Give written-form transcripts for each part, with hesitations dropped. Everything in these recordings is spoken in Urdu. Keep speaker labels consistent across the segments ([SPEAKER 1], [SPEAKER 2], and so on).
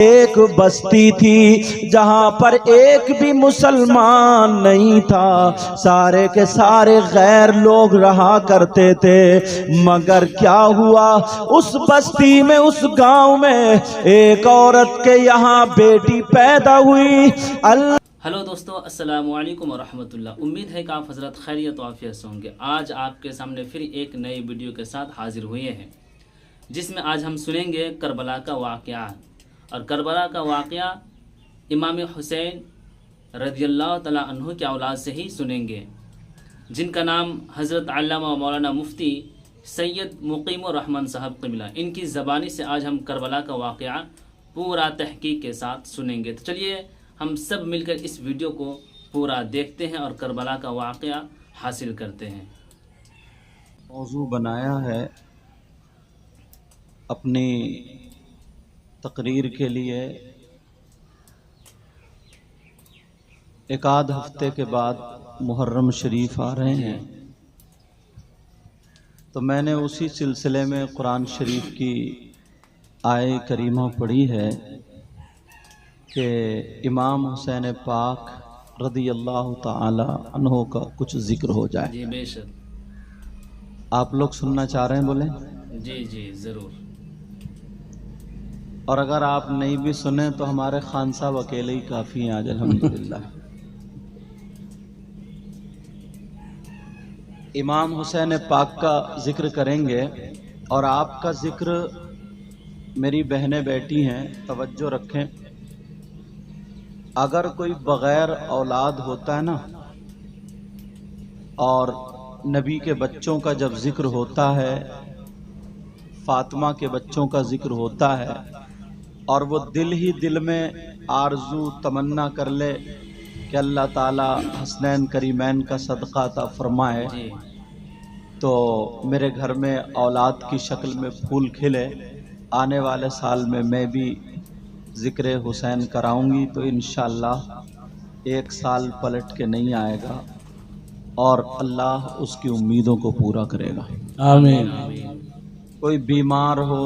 [SPEAKER 1] ایک بستی تھی جہاں پر ایک بھی مسلمان نہیں تھا، سارے کے سارے غیر لوگ رہا کرتے تھے۔ مگر کیا ہوا، اس بستی میں، اس گاؤں میں ایک عورت کے یہاں بیٹی پیدا ہوئی۔
[SPEAKER 2] ہلو دوستو، السلام علیکم ورحمۃ اللہ۔ امید ہے کہ آپ حضرات خیریت و عافیت سے ہوں گے۔ آج آپ کے سامنے پھر ایک نئی ویڈیو کے ساتھ حاضر ہوئے ہیں، جس میں آج ہم سنیں گے کربلا کا واقعہ۔ اور کربلا کا واقعہ امام حسین رضی اللہ تعالیٰ عنہ کے اولاد سے ہی سنیں گے، جن کا نام حضرت علامہ مولانا مفتی سید مقیم الرحمن صاحب قبلہ، ان کی زبانی سے آج ہم کربلا کا واقعہ پورا تحقیق کے ساتھ سنیں گے۔ تو چلیے ہم سب مل کر اس ویڈیو کو پورا دیکھتے ہیں اور کربلا کا واقعہ حاصل کرتے ہیں۔
[SPEAKER 1] موضوع بنایا ہے اپنی تقریر کے لیے، ایک آدھ ہفتے کے بعد محرم شریف آ رہے ہیں، تو میں نے اسی سلسلے میں قرآن شریف کی آیہ کریمہ پڑھی ہے کہ امام حسین پاک رضی اللہ تعالی عنہ کا کچھ ذکر ہو جائے۔
[SPEAKER 2] جی بے شک۔
[SPEAKER 1] آپ لوگ سننا چاہ رہے ہیں؟ بولیں
[SPEAKER 2] جی جی ضرور۔
[SPEAKER 1] اور اگر آپ نہیں بھی سنیں تو ہمارے خان صاحب اکیلے ہی کافی ہیں آج الحمدللہ۔ امام حسین پاک کا ذکر کریں گے، اور آپ کا ذکر میری بہنیں بیٹی ہیں، توجہ رکھیں۔ اگر کوئی بغیر اولاد ہوتا ہے نا، اور نبی کے بچوں کا جب ذکر ہوتا ہے، فاطمہ کے بچوں کا ذکر ہوتا ہے، اور وہ دل ہی دل میں آرزو تمنا کر لے کہ اللہ تعالی حسنین کریمین کا صدقہ عطا فرمائے، تو میرے گھر میں اولاد کی شکل میں پھول کھلے، آنے والے سال میں میں بھی ذکر حسین کراؤں گی، تو انشاءاللہ ایک سال پلٹ کے نہیں آئے گا، اور اللہ اس کی امیدوں کو پورا کرے گا۔
[SPEAKER 3] آمین۔
[SPEAKER 1] کوئی بیمار ہو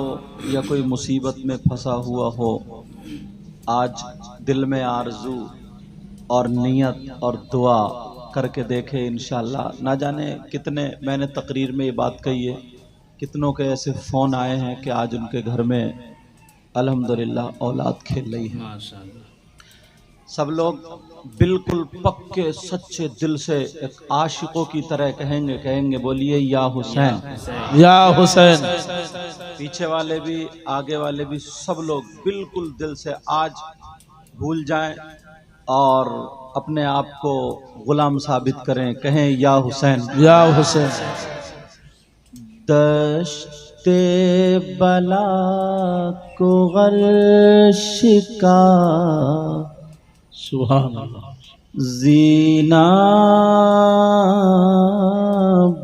[SPEAKER 1] یا کوئی مصیبت میں پھنسا ہوا ہو، آج دل میں آرزو اور نیت اور دعا کر کے دیکھے، انشاءاللہ۔ نہ جانے کتنے، میں نے تقریر میں یہ بات کہی ہے، کتنوں کے ایسے فون آئے ہیں کہ آج ان کے گھر میں الحمدللہ اولاد کھیل رہی ہے۔
[SPEAKER 2] ماشاءاللہ۔
[SPEAKER 1] سب لوگ بالکل پکے سچے دل سے ایک عاشقوں کی طرح کہیں گے بولیے یا حسین،
[SPEAKER 3] یا حسین۔
[SPEAKER 1] پیچھے والے بھی آگے والے بھی سب لوگ بالکل دل سے آج بھول جائیں اور اپنے آپ کو غلام ثابت کریں، کہیں یا حسین،
[SPEAKER 3] یا حسین۔
[SPEAKER 1] دشت بلا کو غرش کا
[SPEAKER 3] سبحان اللہ
[SPEAKER 1] زینہ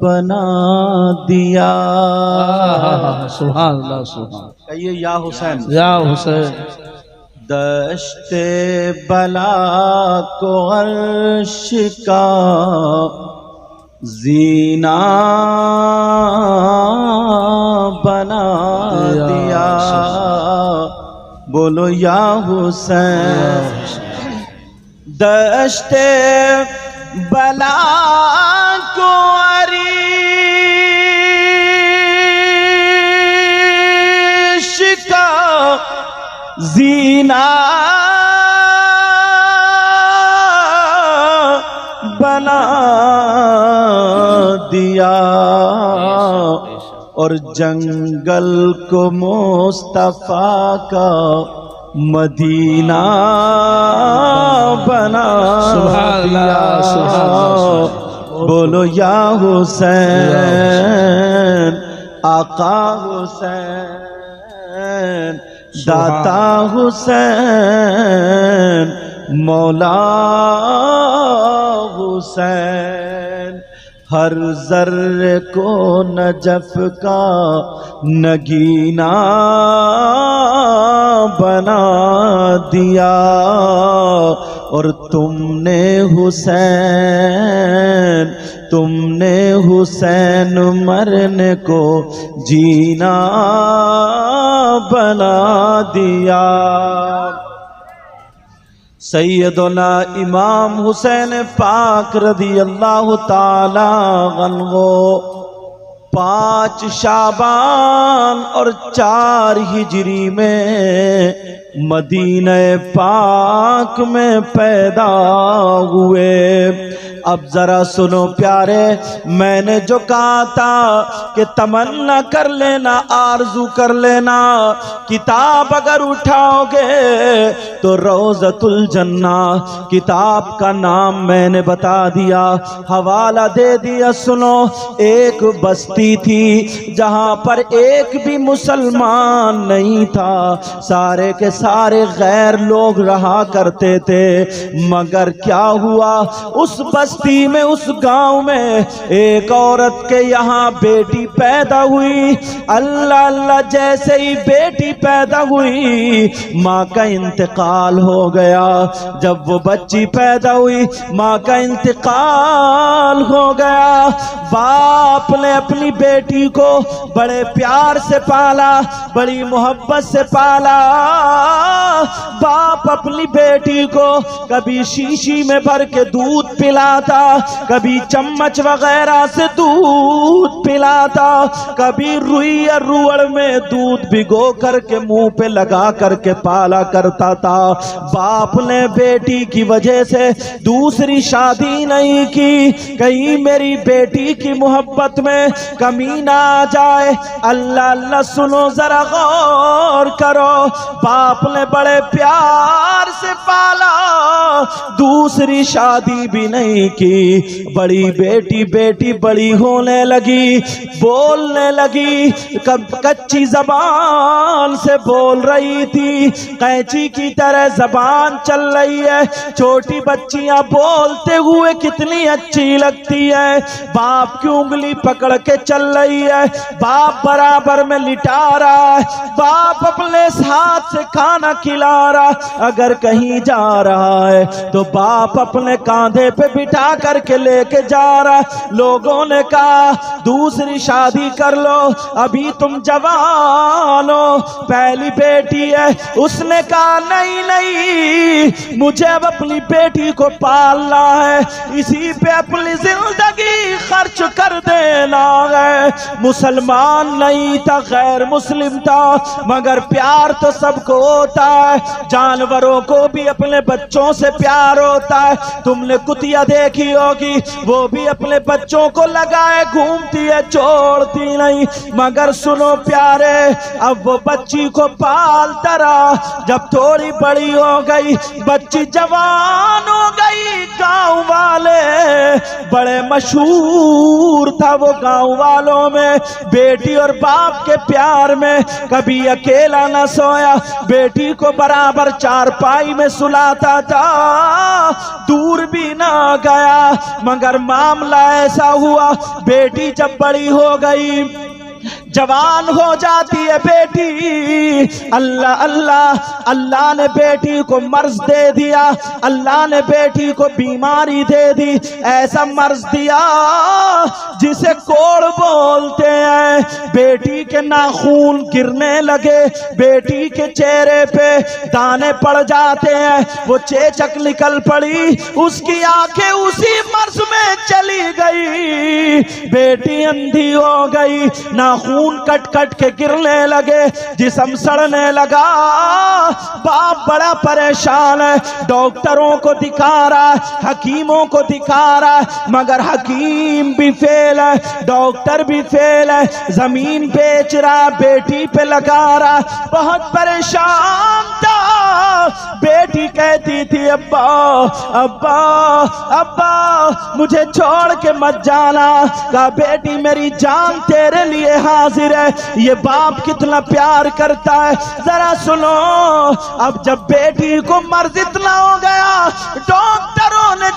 [SPEAKER 1] بنا دیا۔
[SPEAKER 3] سبحان اللہ سبحان۔
[SPEAKER 1] کہیے یا حسین،
[SPEAKER 3] یا حسین۔
[SPEAKER 1] دشت بلا کو عرش کا زینہ بنا دیا، بولو یا حسین۔ دشت بلا کو عرش کا زینہ بنا دیا، اور جنگل کو مصطفیٰ کا مدینہ بنا دیا۔ بولو یا حسین، آقا حسین، داتا حسین، مولا حسین، ہر ذرے کو نجف کا نگینا بنا دیا، اور تم نے حسین تم نے حسین مرنے کو جینا بنا دیا۔ سیدنا امام حسین پاک رضی اللہ تعالی عنہ 5 شعبان اور 4 ہجری میں مدینہ پاک میں پیدا ہوئے۔ اب ذرا سنو پیارے، میں نے جو کہا تھا کہ تمنا کر لینا، آرزو کر لینا، کتاب اگر اٹھاؤ گے تو روضۃ الجنہ کتاب کا نام میں نے بتا دیا، حوالہ دے دیا۔ سنو، ایک بستی تھی جہاں پر ایک بھی مسلمان نہیں تھا، سارے کے سارے غیر لوگ رہا کرتے تھے، مگر کیا ہوا، اس بستی میں، اس گاؤں میں ایک عورت کے یہاں بیٹی پیدا ہوئی۔ اللہ اللہ، جیسے ہی بیٹی پیدا ہوئی ماں کا انتقال ہو گیا۔ جب وہ بچی پیدا ہوئی، ماں کا انتقال ہو گیا۔ باپ نے اپنی بیٹی کو بڑے پیار سے پالا، بڑی محبت سے پالا۔ باپ اپنی بیٹی کو کبھی شیشی میں بھر کے دودھ پلاتا، کبھی چمچ وغیرہ سے دودھ پلاتا، کبھی روئی یا روڑ میں دودھ بھگو کر کے منہ پہ لگا کر کے پالا کرتا تھا۔ باپ نے بیٹی کی وجہ سے دوسری شادی نہیں کی، کہیں میری بیٹی کی محبت میں کمی نہ آ جائے۔ اللہ اللہ، سنو ذرا غور کرو، باپ نے بڑے پیار سے پالا، دوسری شادی بھی نہیں کی۔ بڑی بیٹی بڑی ہونے لگی، بولنے لگی، کچی زبان سے بول رہی تھی، قینچی کی طرح زبان چل رہی ہے۔ چھوٹی بچیاں بولتے ہوئے کتنی اچھی لگتی ہے، باپ کی انگلی پکڑ کے چل رہی ہے، باپ برابر میں لٹا رہا ہے، باپ اپنے ہاتھ سے کھانا کھلا رہا، اگر کہیں جا رہا ہے تو باپ اپنے کاندھے پہ بٹھا کر کے لے کے جا رہا ہے۔ لوگوں نے کہا دوسری شادی کر لو، ابھی تم جوان ہو، پہلی بیٹی ہے۔ اس نے کہا نہیں نہیں، مجھے اب اپنی بیٹی کو پالنا ہے، اسی پہ اپنی زندگی خرچ کر دینا ہے۔ مسلمان نہیں تھا، غیر مسلم تھا، مگر پیار تو سب کو ہوتا ہے، جانوروں کو بھی اپنے بچوں سے پیار ہوتا ہے۔ تم نے کتیا دیکھی ہوگی، وہ بھی اپنے بچوں کو لگائے گھومتی ہے، چھوڑتی نہیں۔ مگر سنو پیارے، اب وہ بچی کو پالتا رہا، جب تھوڑی بڑی ہو گئی، بچی جوان ہو گئی، گاؤں والے بڑے مشہور تھا وہ گاؤں والوں میں، بیٹی اور باپ کے پیار میں کبھی اکیلا نہ سویا، بیٹی کو برابر چارپائی میں سلاتا تھا، دور بھی نہ گیا۔ مگر معاملہ ایسا ہوا، بیٹی جب بڑی ہو گئی، جوان ہو جاتی ہے بیٹی، اللہ اللہ، اللہ نے بیٹی کو مرض دے دیا، اللہ نے بیٹی کو بیماری دے دی، ایسا مرض دیا جسے کوڑ بولتے ہیں۔ بیٹی کے ناخون گرنے لگے، بیٹی کے چہرے پہ دانے پڑ جاتے ہیں، وہ چیچک نکل پڑی، اس کی آنکھیں اسی مرض میں چلی گئی، بیٹی اندھی ہو گئی، ناخون کٹ کٹ کے گرنے لگے، جسم سڑنے لگا۔ باپ بڑا پریشان ہے، ڈاکٹروں کو دکھا رہا ہے، حکیموں کو دکھا رہا ہے، مگر حکیم بھی فیل ہے، ڈاکٹر بھی فیل ہے، زمین بیچ رہا، بیٹی پہ لگا رہا، بہت پریشان تھا۔ بیٹی کہتی تھی ابا ابا ابا مجھے چھوڑ کے مت جانا، کہا بیٹی میری جان تیرے لیے حاضر ہے۔ یہ باپ کتنا پیار کرتا ہے، ذرا سنو۔ اب جب بیٹی کو مرض اتنا ہو گیا، ڈاکٹروں نے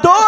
[SPEAKER 1] 2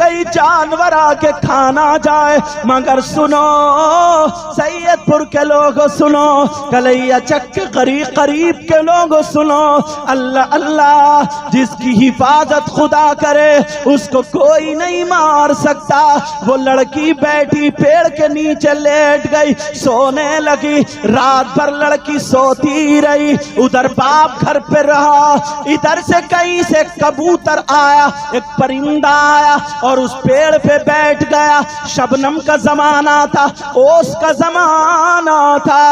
[SPEAKER 1] کئی جانور آ کے کھانا جائے، مگر سنو سید پور کے لوگ سنو، کلیا چک کے قریب کے لوگ سنو، اللہ اللہ جس کی حفاظت خدا کرے اس کو کوئی نہیں مار سکتا۔ وہ لڑکی بیٹھی پیڑ کے نیچے لیٹ گئی، سونے لگی، رات بھر لڑکی سوتی رہی، ادھر باپ گھر پہ رہا، ادھر سے کہیں سے کبوتر آیا، ایک پرندہ آیا اور اس پیڑ پہ بیٹھ گیا۔ شبنم کا زمانہ تھا، اوس کا زمانہ تھا،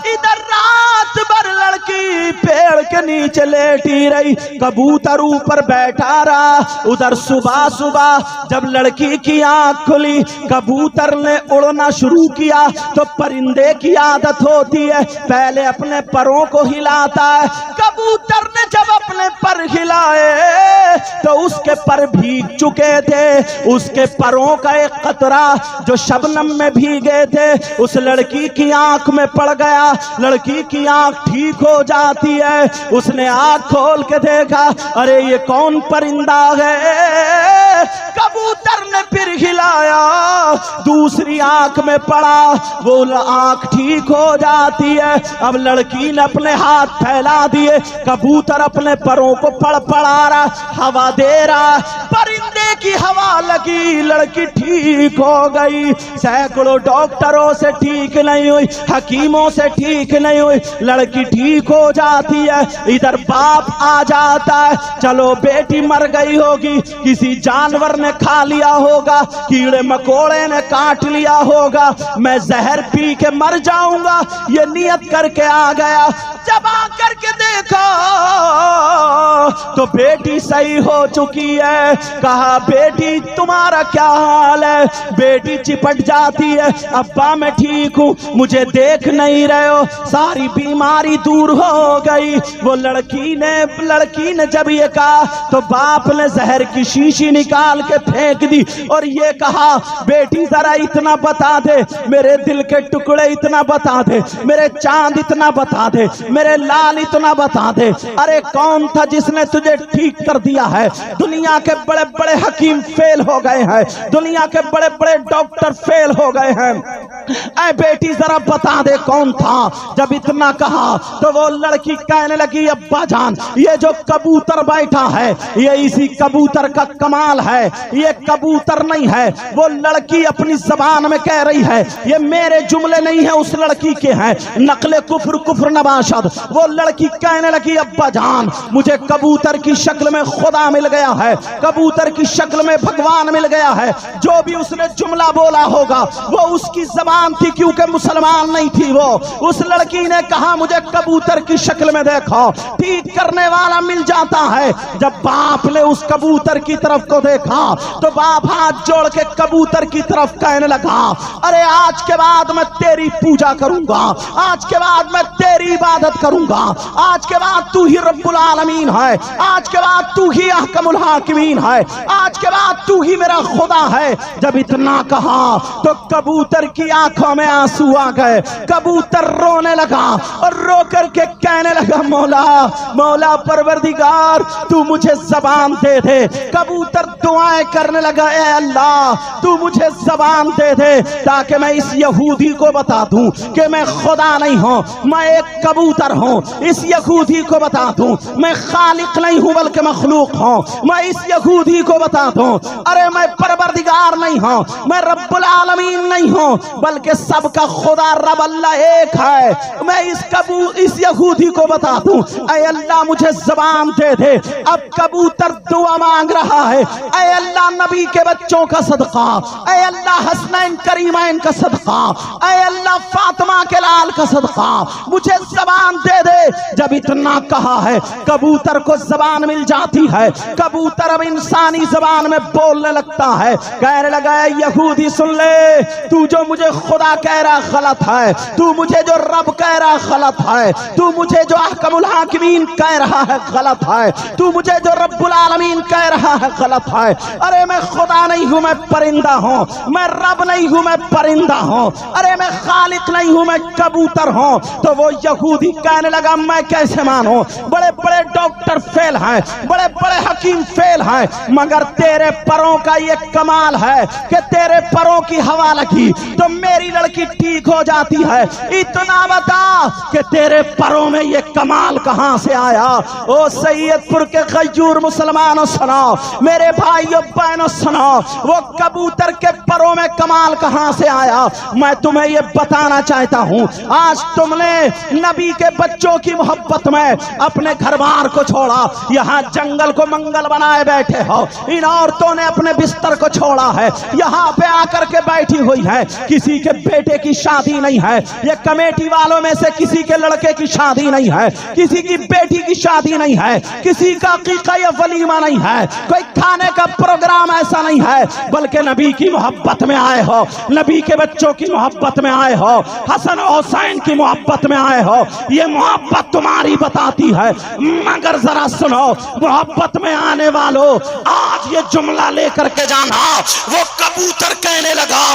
[SPEAKER 1] ادھر رات بھر لڑکی پیڑ کے نیچے لیٹی رہی، کبوتر اوپر بیٹھا رہا۔ ادھر صبح صبح جب لڑکی کی آنکھ کھلی، کبوتر نے اڑنا شروع کیا، تو پرندے کی عادت ہوتی ہے پہلے اپنے پروں کو ہلاتا ہے۔ کبوتر نے جب اپنے پر ہلائے تو اس کے پر بھیگ چکے تھے، اس کے پروں کا ایک قطرہ جو شبنم میں بھیگے تھے اس لڑکی کی آنکھ میں پڑ گیا، لڑکی کی آنکھ ٹھیک ہو جاتی ہے۔ اس نے آنکھ کھول کے دیکھا، ارے یہ کون پرندہ ہے؟ کبوتر نے پھر ہلایا، دوسری آنکھ میں پڑا، وہ آنکھ ٹھیک ہو جاتی ہے۔ اب لڑکی نے اپنے ہاتھ پھیلا دیے، کبوتر اپنے پروں کو پڑا رہا، ہوا دے رہا، پرندے کی ہوا لگی، لڑکی ٹھیک ہو گئی۔ سینکڑوں ڈاکٹروں سے ٹھیک نہیں ہوئی، حکیموں سے ٹھیک نہیں ہوئی، لڑکی ٹھیک ہو جاتی ہے۔ ادھر باپ آ جاتا ہے، چلو بیٹی مر گئی ہوگی، کسی جانور نے کھا لیا ہوگا، کیڑے مکوڑے نے کاٹ لیا ہوگا، میں زہر پی کے مر جاؤں گا، یہ نیت کر کے آ گیا۔ جب آ کر کے دیکھا تو بیٹی صحیح ہو چکی ہے، کہا بیٹی تمہارا کیا حال ہے؟ بیٹی چپٹ جاتی ہے، ابا میں ٹھیک ہوں، مجھے دیکھ نہیں رہے ہو، ساری بیماری دور ہو گئی۔ وہ لڑکی نے جب یہ کہا تو باپ نے زہر کی شیشی نکال کے پھینک دی اور یہ کہا بیٹی ذرا اتنا بتا دے، میرے دل کے ٹکڑے اتنا بتا دے، میرے چاند اتنا بتا دے، میرے لال اتنا بتا دے، ارے کون تھا جس نے تجھے ٹھیک کر دیا ہے؟ دنیا کے بڑے بڑے حکیم فیل ہو گئے ہیں، دنیا کے بڑے بڑے ڈاکٹر فیل ہو گئے ہیں، اے بیٹی ذرا بتا دے کون تھا؟ جب اتنا کہا تو وہ لڑکی کہنے لگی ابا جان یہ جو کبوتر بیٹھا ہے یہ اسی کبوتر کا کمال ہے، یہ کبوتر نہیں ہے۔ وہ لڑکی اپنی زبان میں کہہ رہی ہے یہ میرے جملے نہیں ہیں، اس لڑکی کے ہیں، نقل کفر نباشد۔ وہ لڑکی کہنے لگی ابا جان مجھے کبوتر کی شکل میں خدا مل گیا ہے، کبوتر کی شکل میں بھگوان مل گیا ہے، جو بھی اس نے جملہ بولا ہوگا وہ اس کی زبان تھی کیونکہ مسلمان نہیں تھی وہ۔ اس لڑکی نے کہا مجھے کبوتر کی شکل میں دیکھو، ٹھیک کرنے والا مل جاتا ہے۔ جب باپ نے اس کبوتر کی طرف کو دیکھا تو باپ ہاتھ جوڑ کے کبوتر کی طرف کہنے لگا ارے آج کے بعد میں تیری پوجا کروں گا، آج کے بعد میں تیری عبادت کروں گا، آج کے بعد تو ہی رب العالمین ہے، آج کے بعد تو ہی احکم الحاکمین ہے، آج کے بعد تو ہی میرا خدا ہے۔ جب اتنا کہا تو کبوتر کی آنکھوں میں آنسو آ گئے، کبوتر رونے لگا اور رو کر کے کہنے لگا مولا پروردگار تو مجھے زبان دے دے۔ کبوتر دعائیں کرنے لگا اے اللہ تو مجھے زبان دے دے تاکہ میں اس یہودی کو بتا دوں کہ میں خدا نہیں ہوں، میں ایک کبوتر ہوں، اس یہودی کو بتا دوں میں خالق نہیں ہوں بلکہ مخلوق ہوں، میں اس یہودی کو بتا دوں ارے میں پروردگار نہیں ہوں، میں رب العالمین نہیں ہوں بلکہ سب کا خدا رب اللہ ایک ہے، میں اس یہودی کو بتا دوں اے اللہ مجھے زبان دے دے۔ اب کبوتر دعا مانگ رہا ہے اے اللہ نبی کے بچوں کا صدقہ، اے اللہ حسنین کریمین کا صدقہ، اے اللہ فاطمہ کے لال کا صدقہ مجھے زبان دے دے۔ جب اتنا کہا ہے کبوتر کو زبان مل جاتی ہے، کبوتر اب انسانی زبان میں بولنے لگتا ہے، کہنے لگا اے یہودی سن لے تو جو مجھے خدا کہہ رہا غلط ہے، تو مجھے جو رب کہہ رہا غلط ہے، تو مجھے جو احکم الحاکمین کہہ رہا ہے غلط ہے، تو مجھے جو رب العالمین کہہ رہا ہے غلط ہے۔ ارے میں خدا نہیں ہوں، میں پرندہ ہوں، میں رب نہیں ہوں، میں پرندہ ہوں، ارے میں خالق نہیں ہوں، میں کبوتر ہوں۔ تو وہ یہودی کہنے لگا میں کیسے مانوں، بڑے بڑے ڈاکٹر فیل ہیں، بڑے بڑے حکیم فیل ہیں، مگر تیرے پروں کا یہ کمال ہے کہ تیرے پروں کی ہوا لگی تو میری لڑکی ٹھیک ہو جاتی ہے۔ اتنا بتا کہ تیرے پروں میں یہ کمال کہاں سے آیا؟ او سید پور کے غیور مسلمانوں سنو، میرے بھائیوں بہنوں سنو، وہ کبوتر کے پروں میں کمال کہاں سے آیا؟ میں تمہیں یہ بتانا چاہتا ہوں، آج تم نے نبی کے بچوں کی محبت میں اپنے گھر بار کو چھوڑا، یہاں جنگل کو منگل بنائے بیٹھے ہو، ان عورتوں نے اپنے بستر کو چھوڑا ہے، یہاں پہ آ کر کے بیٹھی ہوئی ہے، کسی کے بیٹے کی شادی نہیں ہے، یہ کمیٹی والوں میں سے کسی کے لڑکے کی شادی نہیں ہے، کسی کی بیٹی کی شادی نہیں ہے، کسی کا عقیقہ یا ولیمہ نہیں ہے، کوئی کھانے کا پروگرام ایسا نہیں ہے، بلکہ نبی کی محبت میں آئے ہو، نبی کے بچوں کی محبت میں آئے ہو، حسن و حسین کی محبت میں آئے ہو۔ یہ محبت تمہاری بتاتی ہے، مگر ذرا سنو، محبت میں آنے والوں آج یہ جملہ لے کر کے جانا، وہ کبوتر کہنے لگا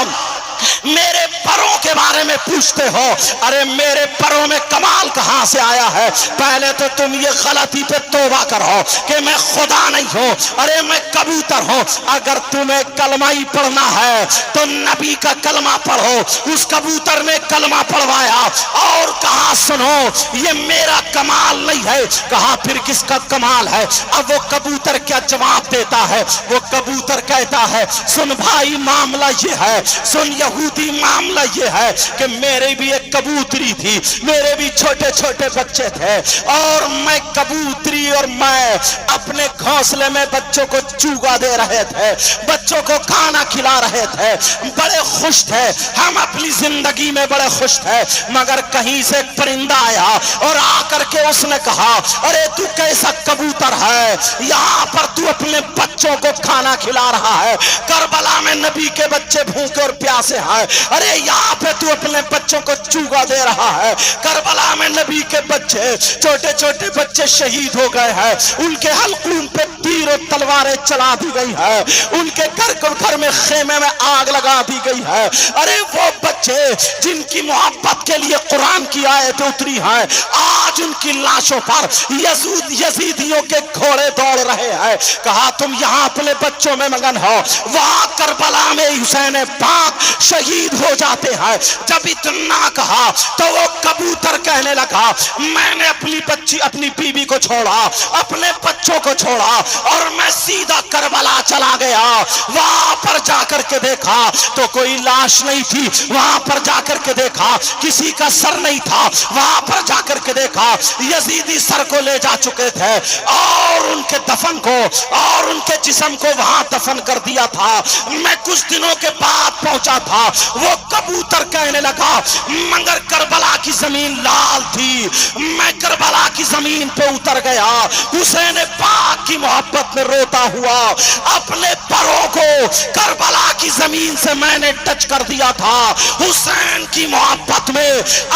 [SPEAKER 1] میرے پروں کے بارے میں پوچھتے ہو، ارے میرے پروں میں کمال کہاں سے آیا ہے؟ پہلے تو تم یہ غلطی پہ توبہ کرو کہ میں خدا نہیں ہوں، ارے میں کبوتر ہوں۔ اگر تمہیں کلمہ ہی پڑھنا ہے تو نبی کا کلمہ پڑھو، اس کبوتر نے کلمہ پڑھوایا اور کہا سنو یہ میرا کمال نہیں ہے۔ کہا پھر کس کا کمال ہے؟ اب وہ کبوتر کیا جواب دیتا ہے؟ وہ کبوتر کہتا ہے سن بھائی معاملہ یہ ہے، سن یہودی معاملہ یہ ہے کہ میرے بھی ایک کبوتری تھی، میرے بھی چھوٹے چھوٹے بچے تھے، اور میں کبوتری اور میں اپنے گھونسلے میں بچوں کو چوگا دے رہے تھے، بچوں کو کھانا کھلا رہے تھے، بڑے خوش تھے، ہم اپنی زندگی میں بڑے خوش تھے۔ مگر کہیں سے ایک پرندہ آیا اور آ کر کے اس نے کہا ارے تو کیسا کبوتر ہے، یہاں پر تو اپنے بچوں کو کھانا کھلا رہا ہے، کربلا میں نبی کے بچے بھوکے اور پیاسے ہیں، ارے یہاں پہ تو اپنے بچوں کو چوگا دے رہا ہے۔ کربلا میں نبی کے بچے چھوٹے چھوٹے بچے شہید ہو گئے ہیں، ان کے حلقوم پہ تیر و تلواریں چلا دی گئی ہے، ان کے گھر میں خیمے میں آگ لگا دی گئی ہے۔ ارے وہ بچے جن کی محبت کے لیے قرآن کی آیتیں اتری ہیں، آج ان کی لاشوں پر یزیدیوں کے گھوڑے دوڑ رہے ہیں۔ کہا تم یہاں اپنے بچوں میں مگن ہو، وہاں کربلا میں حسین پاک شہید ہو جاتے ہیں۔ جب اتنا کہا تو وہ کبوتر کہنے لگا میں نے اپنی بیوی کو چھوڑا، اپنے بچوں کو چھوڑا اور میں سیدھا کربلا چلا گیا۔ وہاں پر جا کر کے دیکھا تو کوئی لاش نہیں تھی، وہاں پر جا کر کے دیکھا کسی کا سر نہیں تھا، وہاں پر جا کر کے دیکھا یزیدی سر کو لے جا چکے تھے اور ان کے دفن کو اور ان کے جسم کو وہاں دفن کر دیا تھا۔ میں کچھ دنوں کے بعد پہنچا تھا، وہ کبوتر کہنے لگا مگر کربلا کی زمین لال تھی، میں کربلا کی زمین پہ اتر گیا، حسین پاک کی محبت میں روتا ہوا اپنے پروں کو کربلا کی زمین سے میں نے ٹچ کر دیا تھا۔ حسین کی محبت میں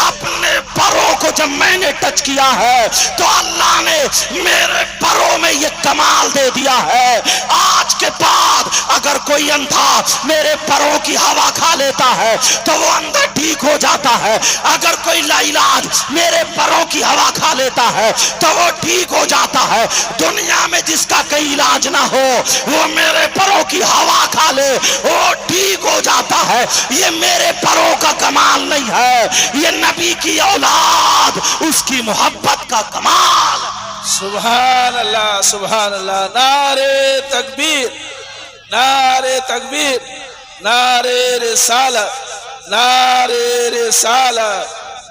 [SPEAKER 1] اپنے پروں کو جب میں نے ٹچ کیا ہے تو اللہ نے میرے پروں میں یہ کمال دے دیا ہے۔ آج کے بعد اگر کوئی اندھا میرے پروں کی ہوا کھا لیتا ہے تو وہ اندھا ٹھیک ہو جاتا ہے، اگر کوئی لاعلاج میرے پروں کی ہوا کھا لیتا ہے تو وہ ٹھیک ہو جاتا ہے۔ دنیا میں جس کا کوئی علاج نہ ہو وہ میرے پروں کی ہوا کھا لے وہ ٹھیک ہو جاتا ہے۔ یہ میرے پروں کا کمال نہیں ہے، یہ نبی کی اولاد اس کی محبت کا کمال۔
[SPEAKER 4] سبحان اللہ سبحان اللہ، نعرے تکبیر نعرے تکبیر، نعرے رسالت نعرے رسالت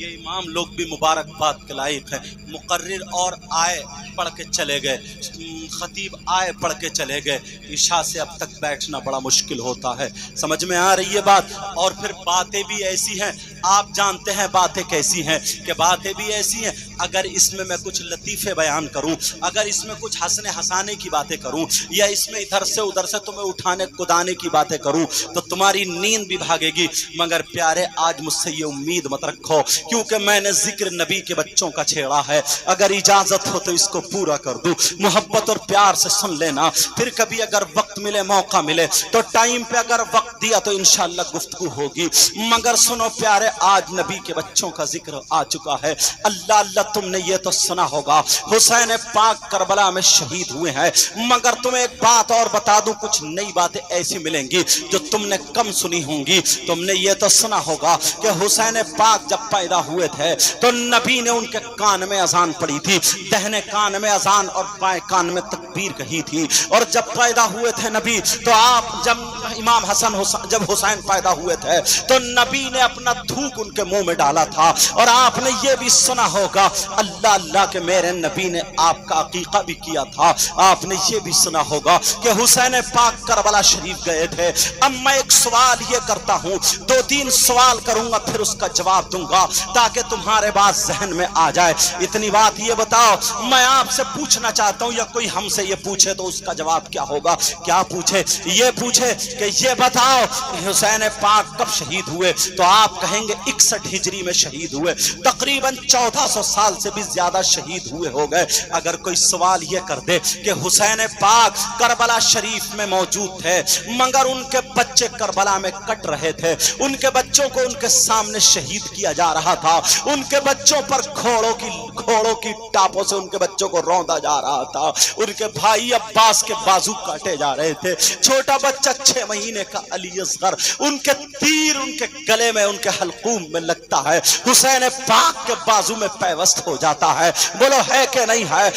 [SPEAKER 1] یہ امام لوگ بھی مبارکباد کے لائق ہیں. مقرر اور آئے پڑھ کے چلے گئے, خطیب آئے پڑھ کے چلے گئے, عشاء سے اب تک بیٹھنا بڑا مشکل ہوتا ہے. سمجھ میں آ رہی ہے بات؟ اور پھر باتیں بھی ایسی ہیں, آپ جانتے ہیں باتیں کیسی ہیں, کہ باتیں بھی ایسی ہیں اگر اس میں کچھ لطیفے بیان کروں, اگر اس میں کچھ ہنسنے ہنسانے کی باتیں کروں, یا اس میں ادھر سے ادھر سے تمہیں اٹھانے کودانے کی باتیں کروں تو تمہاری نیند بھی بھاگے گی. مگر پیارے آج مجھ سے یہ امید مت رکھو, کیونکہ میں نے ذکر نبی کے بچوں کا چھیڑا ہے. اگر اجازت ہو تو اس کو پورا کر دوں, محبت اور پیار سے سن لینا. پھر کبھی اگر وقت ملے, موقع ملے تو ٹائم پہ اگر وقت دیا تو انشاءاللہ گفتگو ہوگی. مگر سنو پیارے, آج نبی کے بچوں کا ذکر آ چکا ہے. اللہ اللہ, تم نے یہ تو سنا ہوگا حسین پاک کربلا میں شہید ہوئے ہیں. مگر تمہیں ایک بات اور بتا دوں, کچھ نئی باتیں ایسی ملیں گی جو تم نے کم سنی ہوں گی. تم نے یہ تو سنا ہوگا کہ حسین پاک جب پیدا ہوئے تھے تو نبی نے ان کے کان میں اذان پڑھی تھی, دہنے کان میں اذان اور بائیں کان میں تکبیر کہی تھی. اور جب پیدا ہوئے تھے نبی تو آپ, جب امام حسن جب حسین پیدا ہوئے تھے تو نبی نے اپنا تھوک ان کے منہ میں ڈالا تھا. اور آپ نے یہ بھی سنا ہوگا اللہ اللہ کہ میرے نبی نے آپ کا عقیقہ بھی کیا تھا. آپ نے یہ بھی سنا ہوگا کہ حسین پاک کربلا شریف گئے تھے. اب میں ایک سوال یہ کرتا ہوں, 2-3 سوال کروں گا پھر اس کا جواب دوں گا تاکہ تمہارے بات ذہن میں آ جائے. اتنی بات یہ بتاؤ, میں آپ سے پوچھنا چاہتا ہوں, یا کوئی ہم سے یہ پوچھے تو اس کا جواب کیا ہوگا؟ کیا پوچھے؟ یہ پوچھے کہ یہ بتاؤ حسین پاک کب شہید ہوئے تو آپ کہیں گے 61 ہجری میں شہید ہوئے. تقریباً 1400 سال سے بھی زیادہ شہید ہوئے ہو گئے. اگر کوئی سوال یہ کر دے کہ حسین پاک کربلا شریف میں موجود تھے مگر ان کے بچے کربلا میں کٹ رہے تھے, ان کے بچوں کو ان کے سامنے شہید کیا جا رہا تھا, ان کے بچوں پر گھوڑوں کی ٹاپوں سے ان کے بچوں کو روندا جا رہا تھا, ان کے بھائی عباس کے بازو کاٹے جا رہے تھے, چھوٹا بچہ 6 مہینے کا علی اصغر, ان کے تیر ان کے گلے میں, ان کے حلقوم میں لگتا ہے, حسین پاک کے بازو میں پیوست ہو جاتا ہے. بولو ہے کہ نہیں ہے؟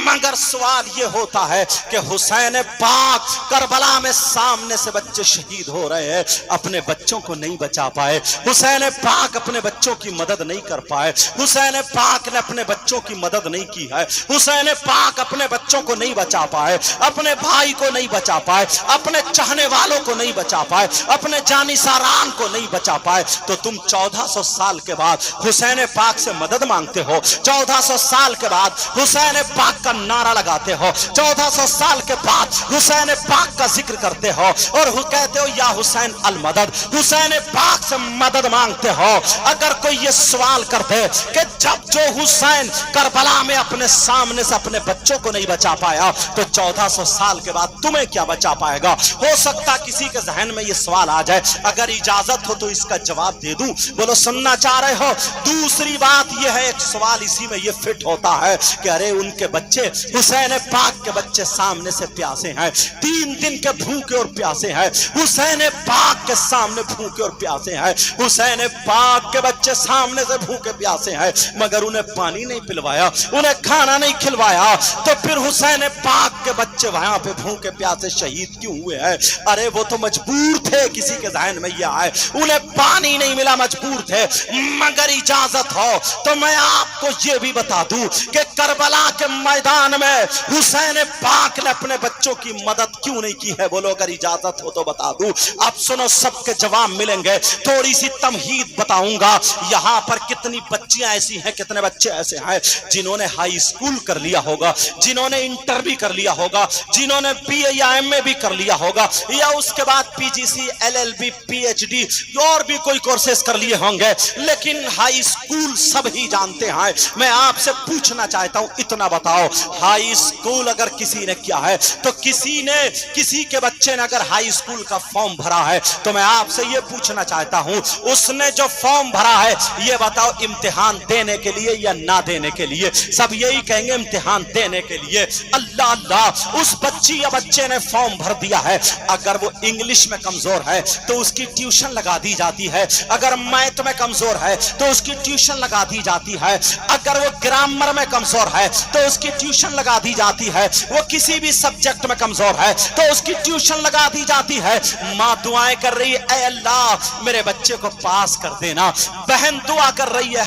[SPEAKER 1] مگر سوال یہ ہوتا ہے کہ حسین پاک کربلا میں سامنے سے بچے شہید ہو رہے ہیں, اپنے بچوں کو نہیں بچا پائے. حسین پاک اپنے بچوں کی مدد نہیں کر پائے. حسین پاک نے اپنے بچوں کی مدد نہیں کی ہے. حسین پاک اپنے بچوں کو نہیں بچا پائے, اپنے بھائی کو نہیں بچا پائے, اپنے چاہنے والوں کو نہیں بچا پائے, اپنے جانی ساران کو نہیں بچا پائے. تو تم 1400 سال کے بعد حسین پاک سے مدد مانگتے ہو, 1400 سال کے بعد حسین پاک کا نعرہ لگاتے ہو, 1400 سال کے بعد حسین پاک کا ذکر کرتے ہو اور کہتے ہو یا حسین المدد, حسین پاک سے مدد مانگتے ہو. اگر کوئی یہ سوال کر دے کہ جب جو حسین کربلا میں اپنے سامنے سے اپنے بچوں کو نہیں بچا پایا تو 1400 سال کے بعد تمہیں کیا بچا پائے گا؟ ہو سکتا کسی کے ذہن میں یہ سوال آ جائے, اگر اجازت ہو تو اس کا جواب دے دوں. بولو سننا چاہ رہے ہو؟ دوسری بات یہ ہے, ایک سوال اسی میں یہ فٹ ہوتا ہے کہ ارے ان کے بچے, حسین پاک کے بچے سامنے سے پیاسے ہیں, 3 دن کے بھوکے اور پیاسے ہیں, حسین پاک کے سامنے بھوکے اور پیاسے ہیں, حسین پاک کے بچے سامنے سے بھوکے پیاسے ہیں مگر انہیں پانی نہیں پلوایا, انہیں کھانا نہیں کھلوایا, تو پھر حسین پاک کے بچے وہاں پہ بھوکے پیاسے شہید کیوں ہوئے ہیں؟ ارے وہ تو مجبور تھے, کسی کے ذہن میں یہ آئے, انہیں پانی نہیں ملا, مجبور تھے. مگر اجازت ہو تو میں آپ کو یہ بھی بتا دوں کہ کربلا کے میدان میں حسین پاک نے اپنے بچوں کی مدد کیوں نہیں کی ہے؟ بولو اگر اجازت ہو تو بتا دوں. اب سنو, سب کے جواب ملیں گے. تھوڑی سی تمہید بتاؤں گا. یہاں پر کتنی بچیاں ایسی ہیں, کتنے بچے ایسے ہیں جنہوں نے ہائی اسکول کر لیا ہوگا, جنہوں نے انٹر بھی کر لیا ہوگا, جنہوں نے BA یا MA بھی کر لیا ہوگا, یا اس کے بعد PGC LLB PhD اور بھی کوئی کورسز کر لیے ہوں گے, لیکن ہائی اسکول سب ہی جانتے ہیں. میں آپ سے پوچھنا چاہتا ہوں, اتنا بتاؤ, ہائی اسکول اگر کسی نے کیا ہے تو کسی کے بچے نے اگر ہائی اسکول کا فارم بھرا ہے تو میں آپ سے یہ پوچھنا چاہتا ہوں, اس نے جو فارم بھرا ہے یہ بتاؤ امتحان دینے کے لیے یا نہ دینے کے لیے؟ سب یہی کہیں گے امتحان دینے کے لیے. اللہ
[SPEAKER 4] اللہ اللہ اس بچی یا بچے نے فارم بھر دیا ہے، اگر وہ انگلش میں کمزور ہے تو اس کی ٹیوشن لگا دی جاتی ہے، اگر میتھ میں کمزور ہے تو اس کی ٹیوشن لگا دی جاتی ہے، اگر وہ گرامر میں کمزور ہے تو اس کی ٹیوشن لگا دی جاتی ہے، وہ کسی بھی سبجیکٹ میں کمزور ہے تو اس کی ٹیوشن لگا دی جاتی ہے۔ ماں دعائیں کر رہی ہے، اے اللہ میرے بچے کو پاس کر دینا، بہن دعا کر رہی ہے،